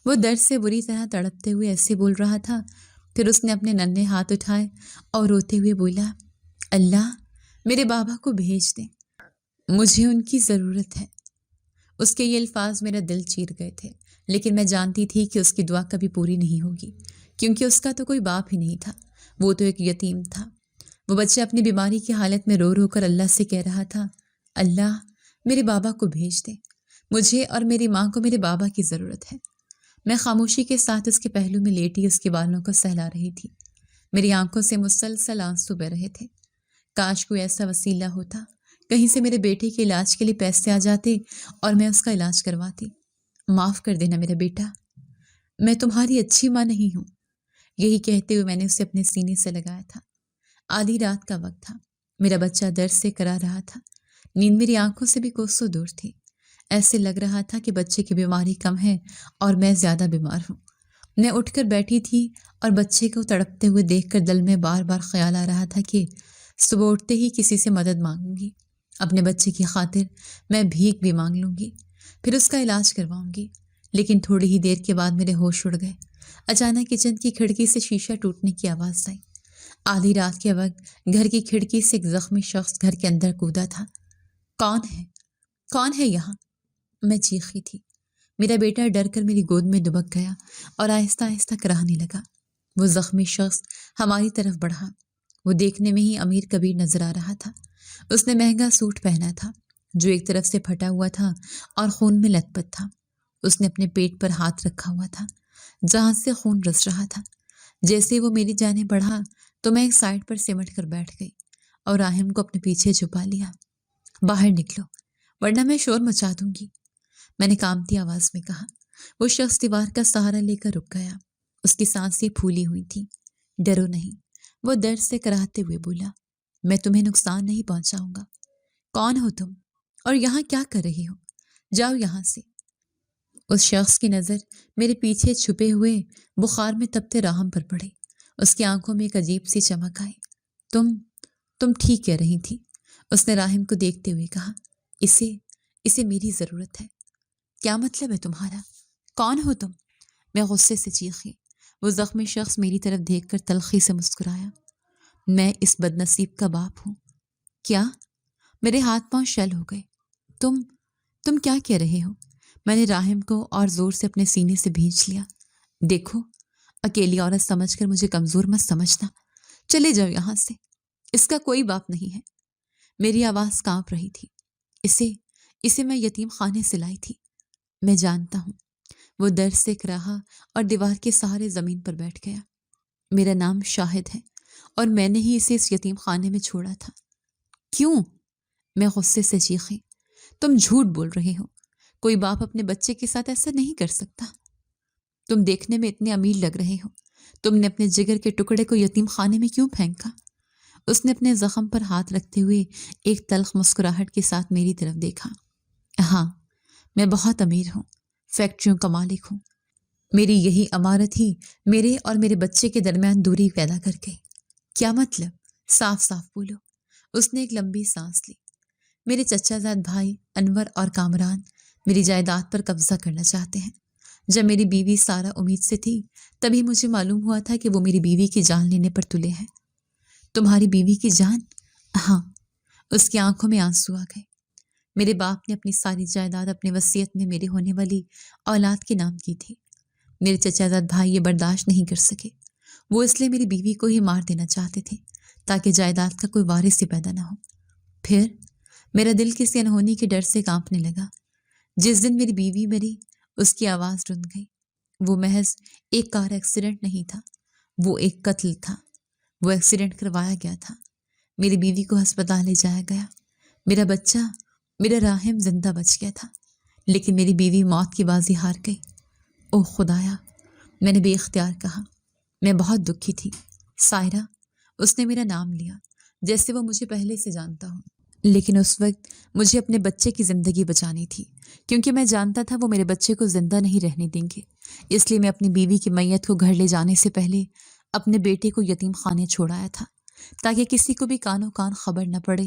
وہ درد سے بری طرح تڑپتے ہوئے ایسے بول رہا تھا، پھر اس نے اپنے ننھے ہاتھ اٹھائے اور روتے ہوئے بولا، اللہ میرے بابا کو بھیج دیں، مجھے ان کی ضرورت ہے۔ اس کے یہ الفاظ میرا دل چیر گئے تھے، لیکن میں جانتی تھی کہ اس کی دعا کبھی پوری نہیں ہوگی، کیونکہ اس کا تو کوئی باپ ہی نہیں تھا، وہ تو ایک یتیم تھا۔ وہ بچہ اپنی بیماری کی حالت میں رو رو کر اللہ سے کہہ رہا تھا، اللہ میرے بابا کو بھیج دے، مجھے اور میری ماں کو میرے بابا کی ضرورت ہے۔ میں خاموشی کے ساتھ اس کے پہلو میں لیٹی اس کے بالوں کو سہلا رہی تھی۔ میری آنکھوں سے مسلسل آنسو بہ رہے تھے۔ کاش کوئی ایسا وسیلہ ہوتا، کہیں سے میرے بیٹے کے علاج کے لیے پیسے آ جاتے اور میں اس کا علاج کرواتی۔ معاف کر دینا میرا بیٹا، میں تمہاری اچھی ماں نہیں ہوں۔ یہی کہتے ہوئے میں نے اسے اپنے سینے سے لگایا تھا۔ آدھی رات کا وقت تھا، میرا بچہ درد سے کرا رہا تھا، نیند میری آنکھوں سے بھی کوسوں دور تھی۔ ایسے لگ رہا تھا کہ بچے کی بیماری کم ہے اور میں زیادہ بیمار ہوں۔ میں اٹھ کر بیٹھی تھی اور بچے کو تڑپتے ہوئے دیکھ کر دل میں بار بار خیال آ رہا تھا کہ صبح اٹھتے ہی کسی سے مدد مانگوں گی، اپنے بچے کی خاطر میں بھیک بھی مانگ لوں گی، پھر اس کا علاج کرواؤں گی۔ لیکن تھوڑی ہی دیر کے بعد میرے ہوش اڑ گئے۔ اچانک کچن کی کھڑکی سے شیشہ ٹوٹنے کی آواز آئی۔ آدھی رات کے وقت گھر کی کھڑکی سے ایک زخمی شخص گھر کے اندر کودا تھا۔ کون ہے یہاں؟ میں چیخی تھی۔ میرا بیٹا ڈر کر میری گود میں دبک گیا اور آہستہ آہستہ کراہنے لگا۔ وہ زخمی شخص ہماری طرف بڑھا۔ وہ دیکھنے میں ہی امیر کبیر نظر آ رہا تھا۔ اس نے مہنگا سوٹ پہنا تھا جو ایک طرف سے پھٹا ہوا تھا اور خون میں لت پت تھا۔ اس نے اپنے پیٹ پر ہاتھ رکھا ہوا تھا جہاں سے خون رس رہا تھا۔ جیسے وہ میری جانب بڑھا تو میں ایک سائڈ پر سمٹ کر بیٹھ گئی اور راہم کو اپنے پیچھے چھپا لیا۔ باہر نکلو ورنہ میں شور مچا دوں گی، میں نے کانپتی آواز میں کہا۔ وہ شخص دیوار کا سہارا لے کر رک گیا۔ اس کی سانسیں پھولی ہوئی تھیں۔ ڈرو نہیں، وہ درد سے کراہتے ہوئے بولا، میں تمہیں نقصان نہیں پہنچاؤں گا۔ کون ہو تم اور یہاں کیا کر رہی ہو؟ جاؤ یہاں سے۔ اس شخص کی نظر میرے پیچھے چھپے ہوئے بخار میں تپتے راہم پر پڑی۔ اس کی آنکھوں میں ایک عجیب سی چمک آئی۔ تم ٹھیک کہہ رہی تھی، اس نے راہم کو دیکھتے ہوئے کہا۔ اسے میری ضرورت ہے۔ کیا مطلب ہے تمہارا؟ کون ہو تم؟ میں غصے سے چیخی۔ وہ زخمی شخص میری طرف دیکھ کر تلخی سے مسکرایا۔ میں اس بد نصیب کا باپ ہوں۔ کیا؟ میرے ہاتھ پاؤں شل ہو گئے۔ تم کیا کہہ رہے ہو؟ میں نے راہم کو اور زور سے اپنے سینے سے بھینچ لیا۔ دیکھو، اکیلی عورت سمجھ کر مجھے کمزور مت سمجھنا، چلے جاؤ یہاں سے، اس کا کوئی باپ نہیں ہے۔ میری آواز کانپ رہی تھی۔ اسے میں یتیم خانے سے لائی تھی۔ میں جانتا ہوں۔ وہ در سے کراہا اور دیوار کے سہارے زمین پر بیٹھ گیا۔ میرا نام شاہد ہے اور میں نے ہی اسے اس یتیم خانے میں چھوڑا تھا۔ کیوں؟ میں غصے سے چیخی۔ تم جھوٹ بول رہے ہو، کوئی باپ اپنے بچے کے ساتھ ایسا نہیں کر سکتا۔ تم دیکھنے میں اتنے امیر لگ رہے ہو، تم نے اپنے جگر کے ٹکڑے کو یتیم خانے میں کیوں پھینکا؟ اس نے اپنے زخم پر ہاتھ رکھتے ہوئے ایک تلخ مسکراہٹ کے ساتھ میری طرف دیکھا۔ ہاں، میں بہت امیر ہوں، فیکٹریوں کا مالک ہوں۔ میری یہی عمارت ہی میرے اور میرے بچے کے درمیان دوری پیدا کر گئی۔ کیا مطلب؟ صاف صاف بولو۔ اس نے ایک لمبی سانس لی۔ میرے چچا زاد بھائی انور اور کامران میری جائیداد پر قبضہ کرنا چاہتے ہیں۔ جب میری بیوی سارا امید سے تھی، تبھی مجھے معلوم ہوا تھا کہ وہ میری بیوی کی جان لینے پر تلے ہیں۔ تمہاری بیوی کی جان؟ ہاں۔ اس کی آنکھوں میں آنسو آ گئے۔ میرے باپ نے اپنی ساری جائیداد اپنی وصیت میں میرے ہونے والی اولاد کے نام کی تھی۔ میرے چچا زاد بھائی یہ برداشت نہیں کر سکے۔ وہ اس لیے میری بیوی کو ہی مار دینا چاہتے تھے تاکہ جائیداد کا کوئی وارث ہی پیدا نہ ہو۔ پھر میرا دل کسی انہونی کے ڈر سے کانپنے لگا۔ جس دن میری بیوی مری، اس کی آواز رن گئی۔ وہ محض ایک کار ایکسیڈنٹ نہیں تھا، وہ ایک قتل تھا۔ وہ ایکسیڈنٹ کروایا گیا تھا۔ میری بیوی کو ہسپتال لے جایا گیا۔ میرا بچہ، میرا راہم زندہ بچ گیا تھا، لیکن میری بیوی موت کی بازی ہار گئی۔ اوہ خدایا، میں نے بے اختیار کہا۔ میں بہت دکھی تھی۔ سائرہ، اس نے میرا نام لیا جیسے وہ مجھے پہلے سے جانتا ہو، لیکن اس وقت مجھے اپنے بچے کی زندگی بچانی تھی، کیونکہ میں جانتا تھا وہ میرے بچے کو زندہ نہیں رہنے دیں گے۔ اس لیے میں اپنی بیوی کی میت کو گھر لے جانے سے پہلے اپنے بیٹے کو یتیم خانے چھوڑایا تھا، تاکہ کسی کو بھی کانوں کان خبر نہ پڑے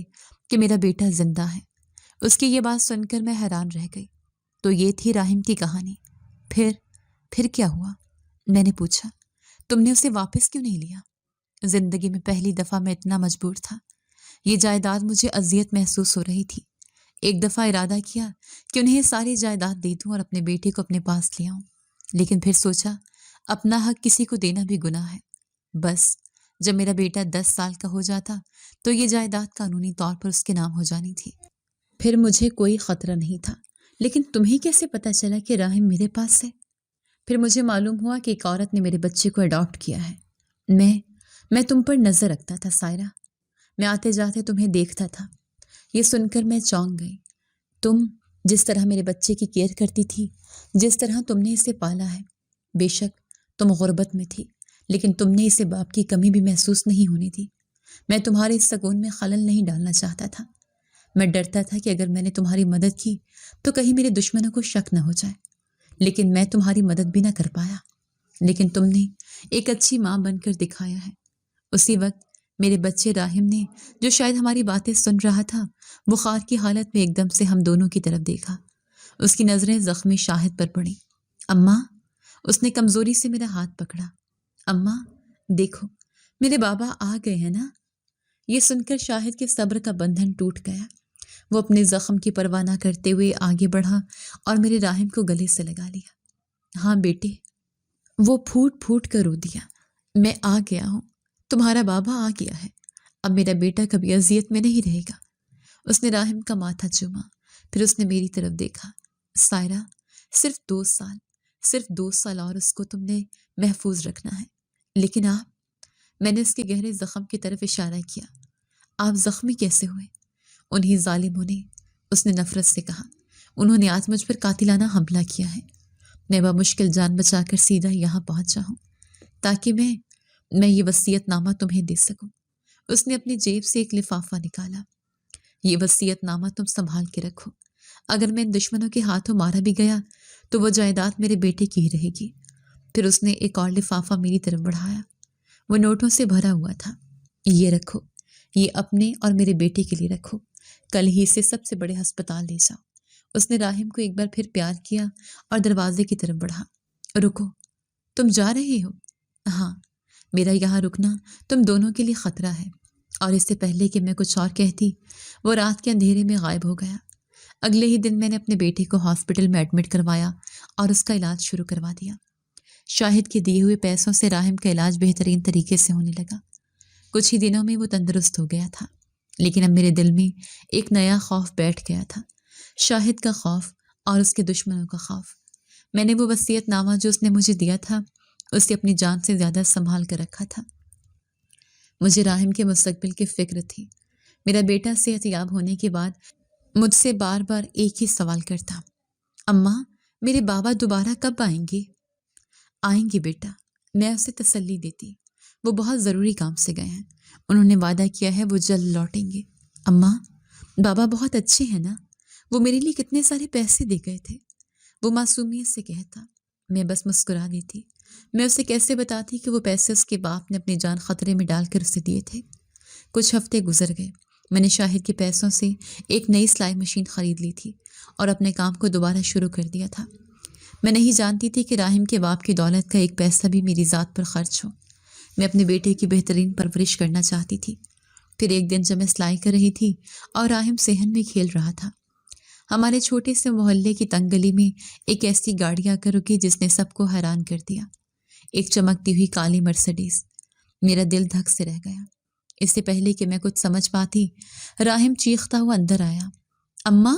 کہ میرا بیٹا زندہ ہے۔ اس کی یہ بات سن کر میں حیران رہ گئی۔ تو یہ تھی راہم کی کہانی۔ پھر کیا ہوا؟ میں نے پوچھا۔ تم نے اسے واپس کیوں نہیں لیا؟ زندگی میں پہلی دفعہ میں اتنا مجبور تھا۔ یہ جائیداد مجھے اذیت محسوس ہو رہی تھی۔ ایک دفعہ ارادہ کیا کہ انہیں ساری جائیداد دے دوں اور اپنے بیٹے کو اپنے پاس لے آؤں، لیکن پھر سوچا اپنا حق کسی کو دینا بھی گناہ ہے۔ بس جب میرا بیٹا 10 سال کا ہو جاتا تو یہ جائیداد قانونی طور پر اس کے نام ہو جانی تھی۔ پھر مجھے کوئی خطرہ نہیں تھا۔ لیکن تمہیں کیسے پتہ چلا کہ راہم میرے پاس ہے؟ پھر مجھے معلوم ہوا کہ ایک عورت نے میرے بچے کو اڈاپٹ کیا ہے۔ میں تم پر نظر رکھتا تھا سائرہ۔ میں آتے جاتے تمہیں دیکھتا تھا۔ یہ سن کر میں چونک گئی۔ تم جس طرح میرے بچے کی کیئر کرتی تھی، جس طرح تم نے اسے پالا ہے، بے شک تم غربت میں تھی، لیکن تم نے اسے باپ کی کمی بھی محسوس نہیں ہونے دی۔ میں تمہارے اس سکون میں خلل نہیں ڈالنا چاہتا تھا۔ میں ڈرتا تھا کہ اگر میں نے تمہاری مدد کی تو کہیں میرے دشمنوں کو شک نہ ہو جائے، لیکن میں تمہاری مدد بھی نہ کر پایا۔ لیکن تم نے ایک اچھی ماں بن کر دکھایا ہے۔ اسی وقت میرے بچے راہم نے، جو شاید ہماری باتیں سن رہا تھا، بخار کی حالت میں ایک دم سے ہم دونوں کی طرف دیکھا۔ اس کی نظریں زخمی شاہد پر پڑیں۔ اماں، اس نے کمزوری سے میرا ہاتھ پکڑا۔ اماں دیکھو، میرے بابا آ گئے ہیں نا۔ یہ سن کر شاہد کے صبر کا بندھن ٹوٹ گیا۔ وہ اپنے زخم کی پرواہ نہ کرتے ہوئے آگے بڑھا اور میرے راہم کو گلے سے لگا لیا۔ ہاں بیٹے، وہ پھوٹ پھوٹ کر رو دیا۔ میں آ گیا ہوں، تمہارا بابا آ گیا ہے، اب میرا بیٹا کبھی اذیت میں نہیں رہے گا۔ اس نے راہم کا ماتھا چوما، پھر اس نے میری طرف دیکھا۔ سائرہ، صرف 2 سال اور اس کو تم نے محفوظ رکھنا ہے۔ لیکن آپ، میں نے اس کے گہرے زخم کی طرف اشارہ کیا، آپ زخمی کیسے ہوئے؟ انہیں ظالموں نے، اس نے نفرت سے کہا، انہوں نے آج مجھ پر قاتلانہ حملہ کیا ہے۔ میں بمشکل جان بچا کر سیدھا یہاں پہنچا ہوں تاکہ میں یہ وصیت نامہ تمہیں دے سکوں۔ اس نے اپنی جیب سے ایک لفافہ نکالا۔ یہ وصیت نامہ تم سنبھال کے رکھو۔ اگر میں ان دشمنوں کے ہاتھوں مارا بھی گیا تو وہ جائیداد میرے بیٹے کی ہی رہے گی۔ پھر اس نے ایک اور لفافہ میری طرف بڑھایا۔ وہ نوٹوں سے بھرا ہوا تھا۔ یہ رکھو، یہ اپنے اور میرے بیٹے کے لیے رکھو، کل ہی اسے سب سے بڑے ہسپتال لے جاؤ۔ اس نے راہم کو ایک بار پھر پیار کیا اور دروازے کی طرف بڑھا۔ رکو، تم جا رہے ہو؟ ہاں، میرا یہاں رکنا تم دونوں کے لیے خطرہ ہے۔ اور اس سے پہلے کہ میں کچھ اور کہتی، وہ رات کے اندھیرے میں غائب ہو گیا۔ اگلے ہی دن میں نے اپنے بیٹے کو ہاسپٹل میں ایڈمٹ کروایا اور اس کا علاج شروع کروا دیا۔ شاہد کے دیے ہوئے پیسوں سے راحم کا علاج بہترین طریقے سے ہونے لگا۔ کچھ ہی دنوں میں وہ تندرست ہو گیا تھا، لیکن اب میرے دل میں ایک نیا خوف بیٹھ گیا تھا، شاہد کا خوف اور اس کے دشمنوں کا خوف۔ میں نے وہ وصیت نامہ جو اس نے مجھے دیا تھا اسے اپنی جان سے زیادہ سنبھال کر رکھا تھا۔ مجھے راحم کے مستقبل کی فکر تھی۔ میرا بیٹا صحت یاب ہونے کے بعد مجھ سے بار بار ایک ہی سوال کرتا، اماں میرے بابا دوبارہ کب آئیں گے؟ آئیں گے بیٹا، میں اسے تسلی دیتی، وہ بہت ضروری کام سے گئے ہیں، انہوں نے وعدہ کیا ہے وہ جلد لوٹیں گے۔ اماں بابا بہت اچھے ہیں نا، وہ میرے لیے کتنے سارے پیسے دے گئے تھے، وہ معصومیت سے کہتا۔ میں بس مسکرا دیتی۔ میں اسے کیسے بتاتی کہ وہ پیسے اس کے باپ نے اپنی جان خطرے میں ڈال کر اسے دیے تھے۔ کچھ ہفتے گزر گئے، میں نے شاہد کے پیسوں سے ایک نئی سلائی مشین خرید لی تھی اور اپنے کام کو دوبارہ شروع کر دیا تھا۔ میں نہیں جانتی تھی کہ راحم کے باپ کی دولت کا ایک پیسہ بھی میری ذات پر خرچ ہو۔ میں اپنے بیٹے کی بہترین پرورش کرنا چاہتی تھی۔ پھر ایک دن جب میں سلائی کر رہی تھی اور راحم صحن میں کھیل رہا تھا، ہمارے چھوٹے سے محلے کی تنگ گلی میں ایک ایسی گاڑی آ کر رکی جس نے سب کو حیران کر دیا، ایک چمکتی ہوئی کالی مرسڈیز۔ میرا دل دھک سے رہ گیا۔ اس سے پہلے کہ میں کچھ سمجھ پاتی، راحم چیختا ہوا اندر آیا، اماں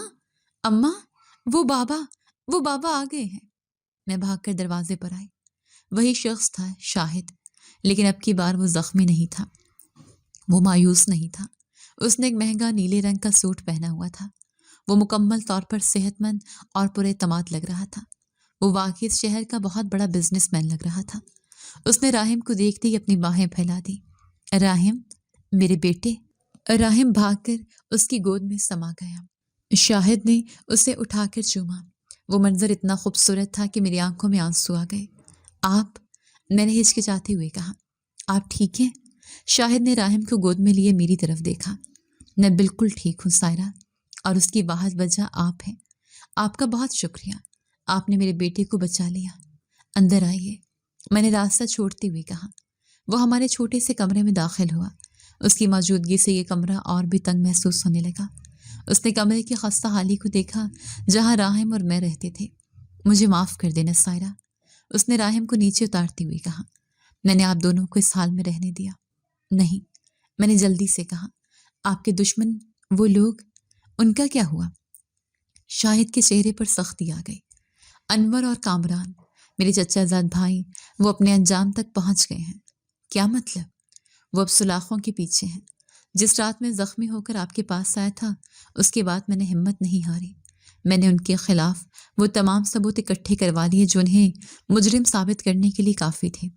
اماں وہ بابا آ گئے ہیں۔ میں بھاگ کر دروازے پر آئی۔ وہی شخص تھا، شاہد، لیکن اب کی بار وہ زخمی نہیں تھا، وہ مایوس نہیں تھا۔ اس نے ایک مہنگا نیلے رنگ کا سوٹ پہنا ہوا تھا۔ وہ مکمل طور پر صحت مند اور پر اعتماد لگ رہا تھا۔ وہ واقعی اس شہر کا بہت بڑا بزنس مین لگ رہا تھا۔ اس نے راحم کو دیکھتے ہی اپنی باہیں پھیلا دی۔ راحم میرے بیٹے۔ راحم بھاگ کر اس کی گود میں سما گیا۔ شاہد نے اسے اٹھا کر چوما۔ وہ منظر اتنا خوبصورت تھا کہ میری آنکھوں میں آنسو آ گئے۔ آپ؟ میں نے ہچکچاتے ہوئے کہا۔ آپ ٹھیک ہیں؟ شاہد نے راحم کو گود میں لیے میری طرف دیکھا۔ میں بالکل ٹھیک ہوں سائرہ، اور اس کی واحد وجہ آپ ہیں۔ آپ کا بہت شکریہ، آپ نے میرے بیٹے کو بچا لیا۔ اندر آئیے، میں نے راستہ چھوڑتے ہوئے کہا۔ وہ ہمارے چھوٹے سے کمرے میں داخل ہوا۔ اس کی موجودگی سے یہ کمرہ اور بھی تنگ محسوس ہونے لگا۔ اس نے کمرے کی خستہ حالی کو دیکھا جہاں راحم اور میں رہتے تھے۔ مجھے معاف کر دینا سائرہ، اس نے راحم کو نیچے اتارتے ہوئے کہا۔ میں نے آپ دونوں کو اس حال میں رہنے دیا نہیں، میں نے جلدی سے کہا۔ آپ کے دشمن، وہ لوگ، ان کا کیا ہوا؟ شاہد کے چہرے پر سختی آ گئی۔ انور اور کامران، میرے چچا زاد بھائی، وہ اپنے انجام تک پہنچ گئے ہیں۔ کیا مطلب؟ وہ اب سلاخوں کے پیچھے ہیں۔ جس رات میں زخمی ہو کر آپ کے پاس آیا تھا، اس کے بعد میں نے ہمت نہیں ہاری۔ میں نے ان کے خلاف وہ تمام ثبوت اکٹھے کروا لیے جو انہیں مجرم ثابت کرنے کے لیے کافی تھے۔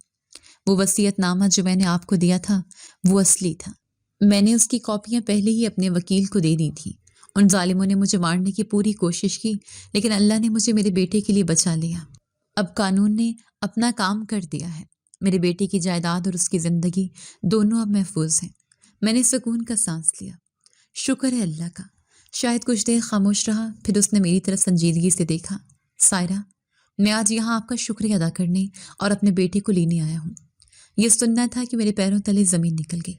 وہ وصیت نامہ جو میں نے آپ کو دیا تھا وہ اصلی تھا۔ میں نے اس کی کاپیاں پہلے ہی اپنے وکیل کو دے دی تھیں۔ ان ظالموں نے مجھے مارنے کی پوری کوشش کی، لیکن اللہ نے مجھے میرے بیٹے کے لیے بچا لیا۔ اب قانون نے اپنا کام کر دیا ہے۔ میرے بیٹے کی جائیداد اور اس کی زندگی دونوں اب محفوظ ہیں۔ میں نے سکون کا سانس لیا۔ شکر ہے اللہ کا۔ شاید کچھ دیر خاموش رہا، پھر اس نے میری طرف سنجیدگی سے دیکھا۔ سائرہ، میں آج یہاں آپ کا شکریہ ادا کرنے اور اپنے بیٹے کو لینے آیا ہوں۔ یہ سننا تھا کہ میرے پیروں تلے زمین نکل گئی۔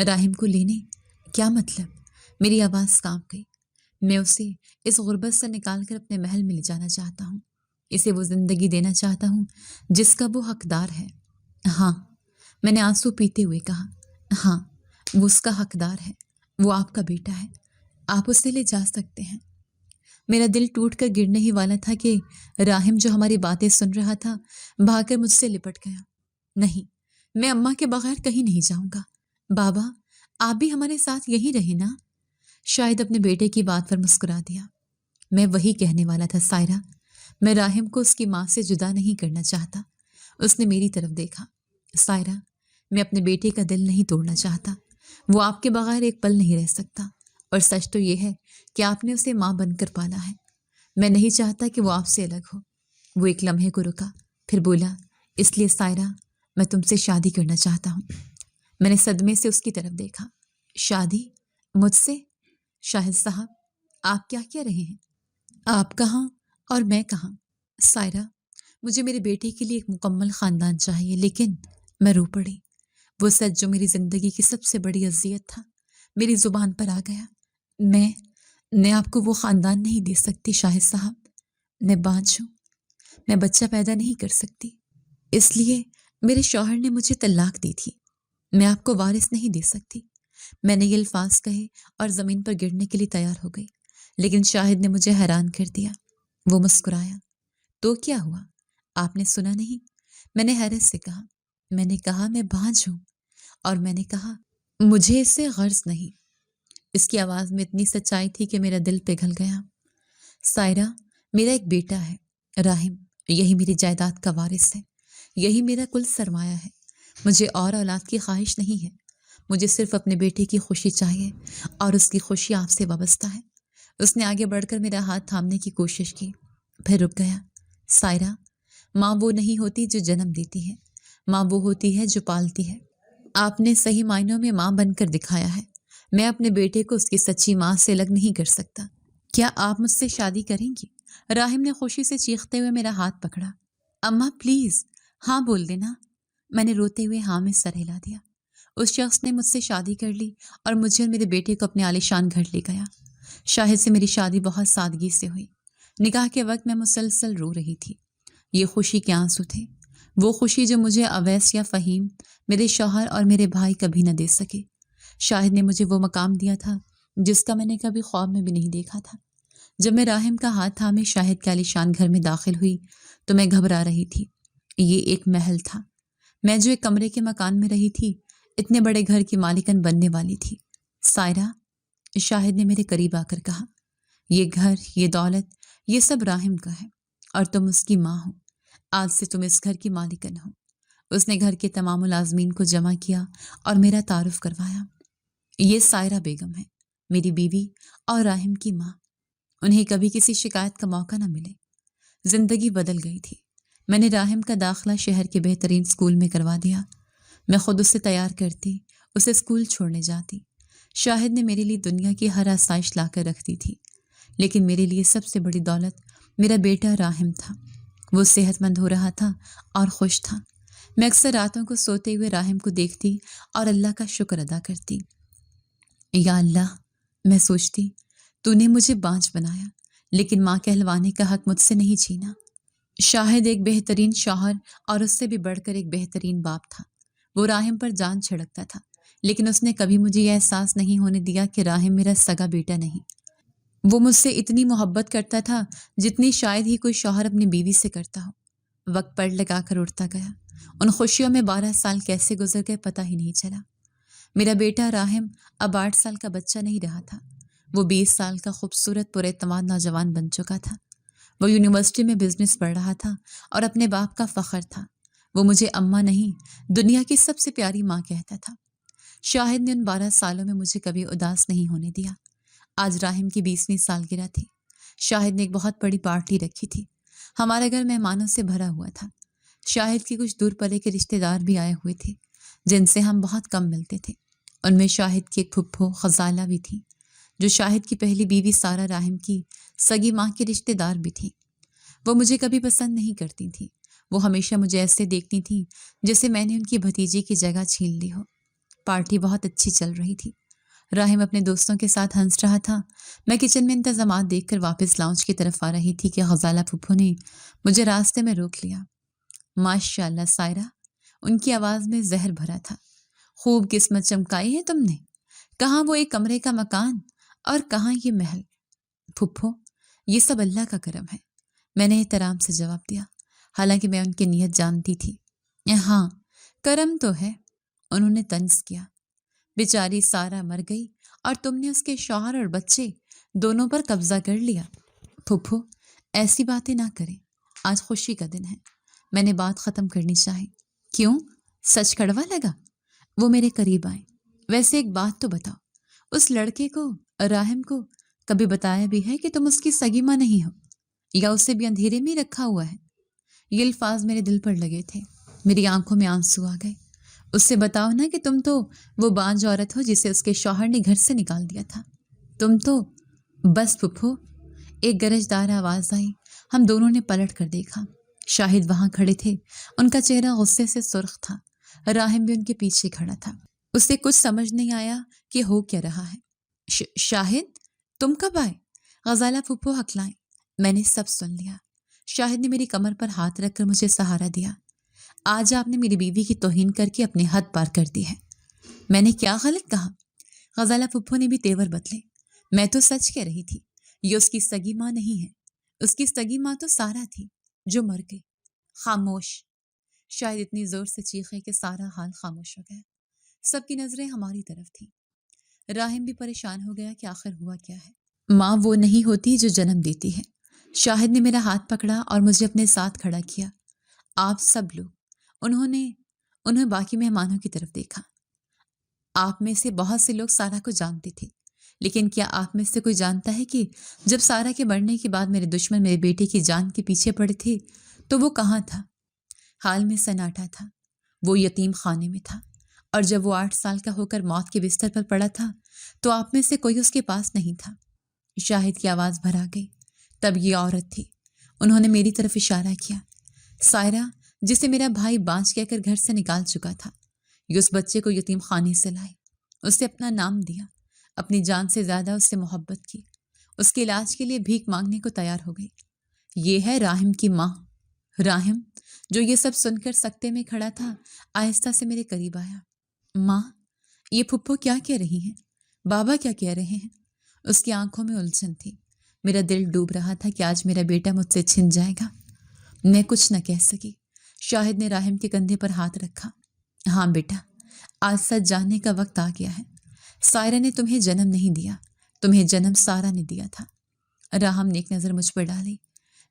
راحم کو لینے؟ کیا مطلب؟ میری آواز کانپ گئی۔ میں اسے اس غربت سے نکال کر اپنے محل میں لے جانا چاہتا ہوں۔ اسے وہ زندگی دینا چاہتا ہوں جس کا وہ حقدار ہے۔ ہاں، میں نے آنسو پیتے ہوئے کہا۔ ہاں، وہ اس کا حقدار ہے، وہ آپ کا بیٹا ہے، آپ اسے لے جا سکتے ہیں۔ میرا دل ٹوٹ کر گرنے ہی والا تھا کہ راحم جو ہماری باتیں سن رہا تھا بھاگ کر مجھ سے لپٹ گیا۔ نہیں، میں اماں کے بغیر کہیں نہیں جاؤں گا۔ بابا، آپ بھی ہمارے ساتھ یہیں رہے نا؟ شاید اپنے بیٹے کی بات پر مسکرا دیا۔ میں وہی کہنے والا تھا سائرہ، میں راحم کو اس کی ماں سے جدا نہیں کرنا چاہتا۔ اس نے میری طرف دیکھا۔ سائرہ، میں اپنے بیٹے کا دل نہیں توڑنا چاہتا، وہ آپ کے بغیر ایک پل نہیں رہ سکتا، اور سچ تو یہ ہے کہ آپ نے اسے ماں بن کر پالا ہے۔ میں نہیں چاہتا کہ وہ آپ سے الگ ہو۔ وہ ایک لمحے کو رکا، پھر بولا، اس لیے سائرہ، میں تم سے شادی کرنا چاہتا ہوں۔ میں نے صدمے سے اس کی طرف دیکھا۔ شادی؟ مجھ سے؟ شاہد صاحب، آپ کیا کہہ رہے ہیں؟ آپ کہاں اور میں کہاں؟ سائرہ، مجھے میرے بیٹے کے لیے ایک مکمل خاندان چاہیے، لیکن میں رو پڑی۔ وہ سچ جو میری زندگی کی سب سے بڑی اذیت تھا میری زبان پر آ گیا۔ میں میں آپ کو وہ خاندان نہیں دے سکتی شاہد صاحب، میں بانجھ ہوں، میں بچہ پیدا نہیں کر سکتی، اس لیے میرے شوہر نے مجھے طلاق دی تھی، میں آپ کو وارث نہیں دے سکتی۔ میں نے یہ الفاظ کہے اور زمین پر گرنے کے لیے تیار ہو گئی، لیکن شاہد نے مجھے حیران کر دیا۔ وہ مسکرایا۔ تو کیا ہوا؟ آپ نے سنا نہیں؟ میں نے حیرت سے کہا۔ میں نے کہا میں بانجھ ہوں، اور میں نے کہا مجھے اس سے غرض نہیں۔ اس کی آواز میں اتنی سچائی تھی کہ میرا دل پگھل گیا۔ سائرہ، میرا ایک بیٹا ہے، راہم، یہی میری جائیداد کا وارث ہے، یہی میرا کل سرمایہ ہے۔ مجھے اور اولاد کی خواہش نہیں ہے، مجھے صرف اپنے بیٹے کی خوشی چاہیے، اور اس کی خوشی آپ سے وابستہ ہے۔ اس نے آگے بڑھ کر میرا ہاتھ تھامنے کی کوشش کی، پھر رک گیا۔ سائرہ، ماں وہ نہیں ہوتی جو جنم دیتی ہے، ماں وہ ہوتی ہے جو پالتی ہے۔ آپ نے صحیح معنوں میں ماں بن کر دکھایا ہے۔ میں اپنے بیٹے کو اس کی سچی ماں سے الگ نہیں کر سکتا۔ کیا آپ مجھ سے شادی کریں گی؟ راہم نے خوشی سے چیختے ہوئے میرا ہاتھ پکڑا۔ اماں پلیز، ہاں بول دینا۔ میں نے روتے ہوئے ہاں میں سر ہلا دیا۔ اس شخص نے مجھ سے شادی کر لی اور مجھے اور میرے بیٹے کو اپنے عالیشان گھر لے گیا۔ شاہد سے میری شادی بہت سادگی سے ہوئی۔ نکاح کے وقت میں مسلسل رو رہی تھی۔ یہ خوشی کے آنسو تھے، وہ خوشی جو مجھے اویس یا فہیم، میرے شوہر اور میرے بھائی کبھی نہ دے سکے۔ شاہد نے مجھے وہ مقام دیا تھا جس کا میں نے کبھی خواب میں بھی نہیں دیکھا تھا۔ جب میں راہم کا ہاتھ تھامے شاہد کے عالیشان گھر میں داخل ہوئی تو میں گھبرا رہی تھی۔ یہ ایک محل تھا، میں جو ایک کمرے کے مکان میں رہی تھی، اتنے بڑے گھر کی مالکن بننے والی تھی۔ سائرہ، شاہد نے میرے قریب آ کر کہا، یہ گھر، یہ دولت، یہ سب راہم کا ہے، اور تم اس کی ماں ہو۔ آج سے تم اس گھر کی مالکن ہو۔ اس نے گھر کے تمام ملازمین کو جمع کیا اور میرا تعارف کروایا۔ یہ سائرہ بیگم ہے، میری بیوی اور راہم کی ماں۔ انہیں کبھی کسی شکایت کا موقع نہ ملے۔ زندگی بدل گئی تھی۔ میں نے راہم کا داخلہ شہر کے بہترین اسکول میں کروا دیا۔ میں خود اسے تیار کرتی، اسے اسکول چھوڑنے جاتی۔ شاہد نے میرے لیے دنیا کی ہر آسائش لا کر رکھ دی تھی، لیکن میرے لیے سب سے بڑی دولت میرا بیٹا راہم تھا۔ وہ صحت مند ہو رہا تھا اور خوش تھا۔ میں اکثر راتوں کو سوتے ہوئے راہم کو دیکھتی اور اللہ کا شکر ادا کرتی۔ یا اللہ، میں سوچتی، تو نے مجھے بانجھ بنایا، لیکن ماں کہلوانے کا حق مجھ سے نہیں چھینا۔ شاہد ایک بہترین شوہر اور اس سے بھی بڑھ کر ایک بہترین باپ تھا۔ وہ راہم پر جان چھڑکتا تھا، لیکن اس نے کبھی مجھے یہ احساس نہیں ہونے دیا کہ راہم میرا سگا بیٹا نہیں۔ وہ مجھ سے اتنی محبت کرتا تھا جتنی شاید ہی کوئی شوہر اپنی بیوی سے کرتا ہو۔ وقت پڑ لگا کر اٹھتا گیا۔ ان خوشیوں میں 12 سال کیسے گزر گئے پتہ ہی نہیں چلا۔ میرا بیٹا راہم اب 8 سال کا بچہ نہیں رہا تھا، وہ 20 سال کا خوبصورت پر اعتماد نوجوان بن چکا تھا۔ وہ یونیورسٹی میں بزنس پڑھ رہا تھا اور اپنے باپ کا فخر تھا۔ وہ مجھے اماں نہیں، دنیا کی سب سے پیاری ماں کہتا تھا۔ شاہد نے ان 12 سالوں میں مجھے کبھی اداس نہیں ہونے دیا۔ آج راہم کی 20ویں سالگرہ تھی۔ شاہد نے ایک بہت بڑی پارٹی رکھی تھی۔ ہمارا گھر مہمانوں سے بھرا ہوا تھا۔ شاہد کے کچھ دور پلے کے رشتہ دار بھی آئے ہوئے تھے جن سے ہم بہت کم ملتے تھے۔ ان میں شاہد کی ایک پھپھو غزالہ بھی تھی، جو شاہد کی پہلی بیوی سارہ راہم کی سگی ماں کے رشتہ دار بھی تھی۔ وہ مجھے کبھی پسند نہیں کرتی تھی۔ وہ ہمیشہ مجھے ایسے دیکھتی تھی جیسے میں نے ان کی بھتیجی کی جگہ چھین لی ہو۔ پارٹی بہت اچھی چل رہی تھی۔ راہم اپنے دوستوں کے ساتھ ہنس رہا تھا۔ میں کچن میں انتظامات دیکھ کر واپس لاؤنج کی طرف آ رہی تھی کہ غزالہ پھپھو نے مجھے راستے میں روک لیا۔ ماشاء اللہ سائرہ، ان کی آواز میں زہر بھرا تھا، خوب قسمت چمکائی ہے تم نے۔ کہاں وہ ایک کمرے کا مکان اور کہاں یہ محل۔ پھپھو، یہ سب اللہ کا کرم ہے، میں نے احترام سے جواب دیا، حالانکہ میں ان کی نیت جانتی تھی۔ ہاں، کرم تو ہے، انہوں نے طنز کیا۔ بیچاری سارہ مر گئی اور تم نے اس کے شوہر اور بچے دونوں پر قبضہ کر لیا۔ پھپھو، ایسی باتیں نہ کریں، آج خوشی کا دن ہے۔ میں نے بات ختم کرنی چاہی۔ کیوں؟ سچ کڑوا لگا؟ وہ میرے قریب آئے۔ ویسے ایک بات تو بتاؤ، اس لڑکے کو، راہم کو، کبھی بتایا بھی ہے کہ تم اس کی سگی ماں نہیں ہو، یا اسے بھی اندھیرے میں رکھا ہوا ہے؟ یہ الفاظ میرے دل پر لگے تھے، میری آنکھوں میں آنسو آ گئے۔ اس سے بتاؤ نا کہ تم تو وہ بانجھ عورت ہو جسے اس کے شوہر نے گھر سے نکال دیا تھا۔ تم تو… بس پھپھو، ایک گرجدار آواز آئی۔ ہم دونوں نے پلٹ کر دیکھا۔ شاہد وہاں کھڑے تھے، ان کا چہرہ غصے سے سرخ تھا۔ راہم بھی ان کے پیچھے کھڑا تھا۔ اسے کچھ سمجھ نہیں آیا کہ ہو کیا رہا ہے۔ شاہد، تم کب آئے؟ غزالہ پھپھو ہکلائیں۔ میں نے سب سن لیا۔ شاہد نے میری کمر پر ہاتھ رکھ کر مجھے سہارا دیا۔ آج آپ نے میری بیوی کی توہین کر کے اپنے حد پار کر دی ہے۔ میں نے کیا غلط کہا؟ غزالہ پھپھو نے بھی تیور بدلے۔ میں تو سچ کہہ رہی تھی، یہ اس کی سگی ماں نہیں ہے۔ اس کی سگی ماں تو سارا تھی جو مر گئی۔ خاموش! شاید اتنی زور سے چیخے کہ سارا حال خاموش ہو گیا۔ سب کی نظریں ہماری طرف تھیں۔ راہم بھی پریشان ہو گیا کہ آخر ہوا کیا ہے۔ ماں وہ نہیں ہوتی جو جنم دیتی ہے۔ شاہد نے میرا ہاتھ پکڑا اور مجھے اپنے ساتھ کھڑا کیا۔ آپ سب لوگ، انہوں باقی مہمانوں کی طرف دیکھا۔ آپ میں سے بہت سے لوگ سارا کو جانتے تھے، لیکن کیا آپ میں سے کوئی جانتا ہے کہ جب سارا کے مرنے کے بعد میرے دشمن میرے بیٹے کی جان کے پیچھے پڑے تھے تو وہ کہاں تھا؟ حال میں سناٹا تھا۔ وہ یتیم خانے میں تھا، اور جب وہ 8 سال کا ہو کر موت کے بستر پر پڑا تھا تو آپ میں سے کوئی اس کے پاس نہیں تھا۔ شاہد کی آواز بھر آ گئی۔ تب یہ عورت تھی۔ انہوں نے میری طرف اشارہ کیا۔ سائرہ، جسے میرا بھائی بانج کہہ کر گھر سے نکال چکا تھا، یہ اس بچے کو یتیم خانے سے لائی، اسے اپنا نام دیا، اپنی جان سے زیادہ اس سے محبت کی، اس کے علاج کے لیے بھیک مانگنے کو تیار ہو گئی۔ یہ ہے راہم کی ماں۔ راہم، جو یہ سب سن کر سکتے میں کھڑا تھا، آہستہ سے میرے قریب آیا۔ ماں، یہ پھپھو کیا کہہ رہی ہیں؟ بابا کیا کہہ رہے ہیں؟ اس کی آنکھوں میں الجھن تھی۔ میرا دل ڈوب رہا تھا کہ آج میرا بیٹا مجھ سے چھن جائے گا۔ میں کچھ نہ کہہ سکی۔ شاہد نے راہم کے کندھے پر ہاتھ رکھا۔ ہاں بیٹا، آج سچ جاننے کا وقت آ گیا ہے۔ سائرہ نے تمہیں جنم نہیں دیا، تمہیں جنم سارا نے دیا تھا۔ راہم نے ایک نظر مجھ پر ڈالی۔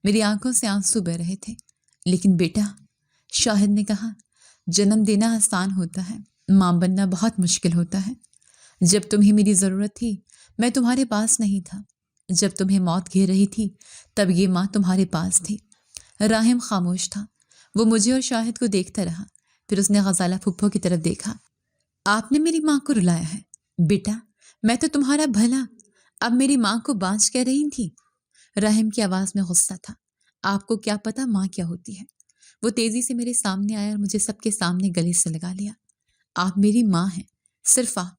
میری آنکھوں سے آنسو بہ رہے تھے۔ لیکن بیٹا، شاہد نے کہا، جنم دینا آسان ہوتا ہے، ماں بننا بہت مشکل ہوتا ہے۔ جب تمہیں میری ضرورت تھی میں تمہارے پاس نہیں تھا۔ جب تمہیں موت گھیر رہی تھی تب یہ ماں تمہارے پاس تھی۔ راہم خاموش تھا۔ وہ مجھے اور شاہد کو دیکھتا رہا، پھر اس نے غزالہ پھپھو کی طرف دیکھا۔ آپ نے میری ماں کو رلایا ہے۔ بیٹا، میں تو تمہارا بھلا، اب میری ماں کو بانج کہہ رہی تھی۔ راہم کی آواز میں غصہ تھا۔ آپ کو کیا پتا ماں کیا ہوتی ہے؟ وہ تیزی سے میرے سامنے آیا اور مجھے سب کے سامنے گلے سے لگا لیا۔ آپ میری ماں ہیں، صرف آپ۔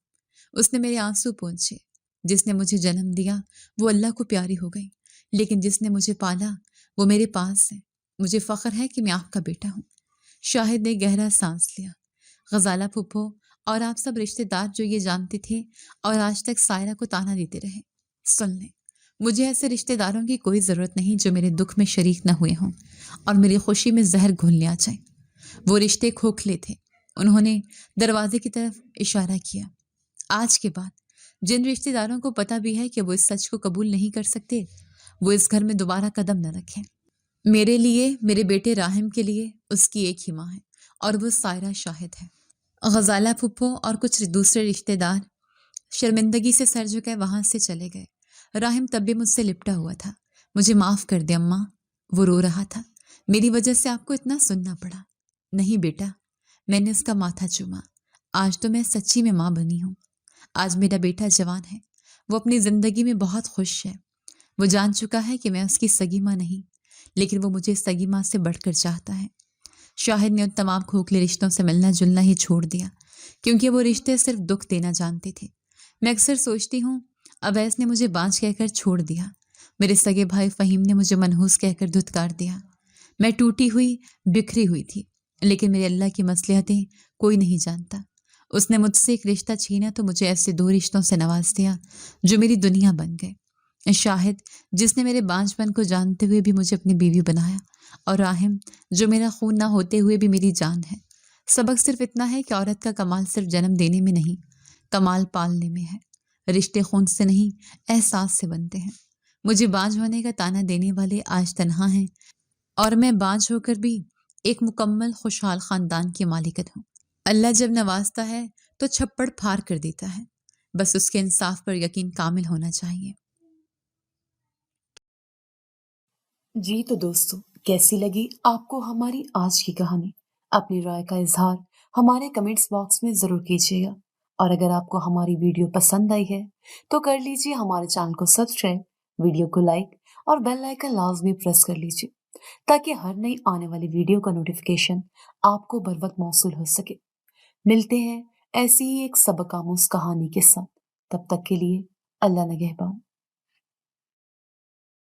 اس نے میرے آنسو پونچھے۔ جس نے مجھے جنم دیا وہ اللہ کو پیاری ہو گئی، لیکن جس نے مجھے پالا وہ میرے پاس ہے۔ مجھے فخر ہے کہ میں آپ کا بیٹا ہوں۔ شاہد نے گہرا سانس لیا۔ غزالہ پھپھو اور آپ سب رشتہ دار جو یہ جانتے تھے اور آج تک سائرہ کو تانا دیتے رہے، سن لیں، مجھے ایسے رشتہ داروں کی کوئی ضرورت نہیں جو میرے دکھ میں شریک نہ ہوئے ہوں اور میری خوشی میں زہر گھولنے آ جائیں۔ وہ رشتے کھوکھلے تھے۔ انہوں نے دروازے کی طرف اشارہ کیا۔ آج کے بعد جن رشتہ داروں کو پتہ بھی ہے کہ وہ اس سچ کو قبول نہیں کر سکتے، وہ اس گھر میں دوبارہ قدم نہ رکھیں۔ میرے لیے، میرے بیٹے راہم کے لیے اس کی ایک ہی ماں ہے، اور وہ سائرہ شاہد ہے۔ غزالہ پھپھو اور کچھ دوسرے رشتہ دار شرمندگی سے سر جھکائے وہاں سے چلے گئے۔ راہم تب بھی مجھ سے لپٹا ہوا تھا۔ مجھے معاف کر دے اماں، وہ رو رہا تھا۔ میری وجہ سے آپ کو اتنا سننا پڑا۔ نہیں بیٹا، میں نے اس کا ماتھا چوما۔ آج تو میں سچی میں ماں بنی ہوں۔ آج میرا بیٹا جوان ہے، وہ اپنی زندگی میں بہت خوش ہے۔ وہ جان چکا ہے کہ میں اس کی سگی ماں نہیں، لیکن وہ مجھے سگی ماں سے بڑھ کر چاہتا ہے۔ شاہد نے ان تمام کھوکھلے رشتوں سے ملنا جلنا ہی چھوڑ دیا، کیونکہ وہ رشتے صرف دکھ دینا جانتے تھے۔ میں اکثر سوچتی ہوں، اویس نے مجھے بانج کہہ کر چھوڑ دیا، میرے سگے بھائی فہیم نے مجھے منحوس کہہ کر دھتکار دیا۔ میں ٹوٹی ہوئی، بکھری ہوئی تھی، لیکن میرے اللہ کی مصلحتیں کوئی نہیں جانتا۔ اس نے مجھ سے ایک رشتہ چھینا تو مجھے ایسے 2 رشتوں سے نواز دیا جو میری دنیا بن گئے۔ شاہد، جس نے میرے بانج پن کو جانتے ہوئے بھی مجھے اپنی بیوی بنایا، اور راہم، جو میرا خون نہ ہوتے ہوئے بھی میری جان ہے۔ سبق صرف اتنا ہے کہ عورت کا کمال صرف جنم دینے میں نہیں، کمال پالنے میں ہے۔ رشتے خون سے نہیں، احساس سے بنتے ہیں۔ مجھے بانج ہونے کا تانا دینے والے آج تنہا ہیں، اور میں بانج ہو کر بھی ایک مکمل خوشحال خاندان کی مالکت ہوں۔ اللہ جب نوازتا ہے تو چھپڑ پھاڑ کر دیتا ہے، بس اس کے انصاف پر یقین کامل ہونا چاہیے۔ جی تو دوستو، کیسی لگی آپ کو ہماری آج کی کہانی؟ اپنی رائے کا اظہار ہمارے کمنٹس باکس میں ضرور کیجیے گا، اور اگر آپ کو ہماری ویڈیو پسند آئی ہے تو کر لیجیے ہمارے چینل کو سبسکرائب، ویڈیو کو لائک اور بیل آئیکن لازمی پریس کر لیجیے، تاکہ ہر نئی آنے والی ویڈیو کا نوٹیفیکیشن آپ کو بر وقت موصول ہو سکے۔ ملتے ہیں ایسی ہی ایک سبق آموز کہانی کے ساتھ، تب تک کے لیے اللہ نگہبان۔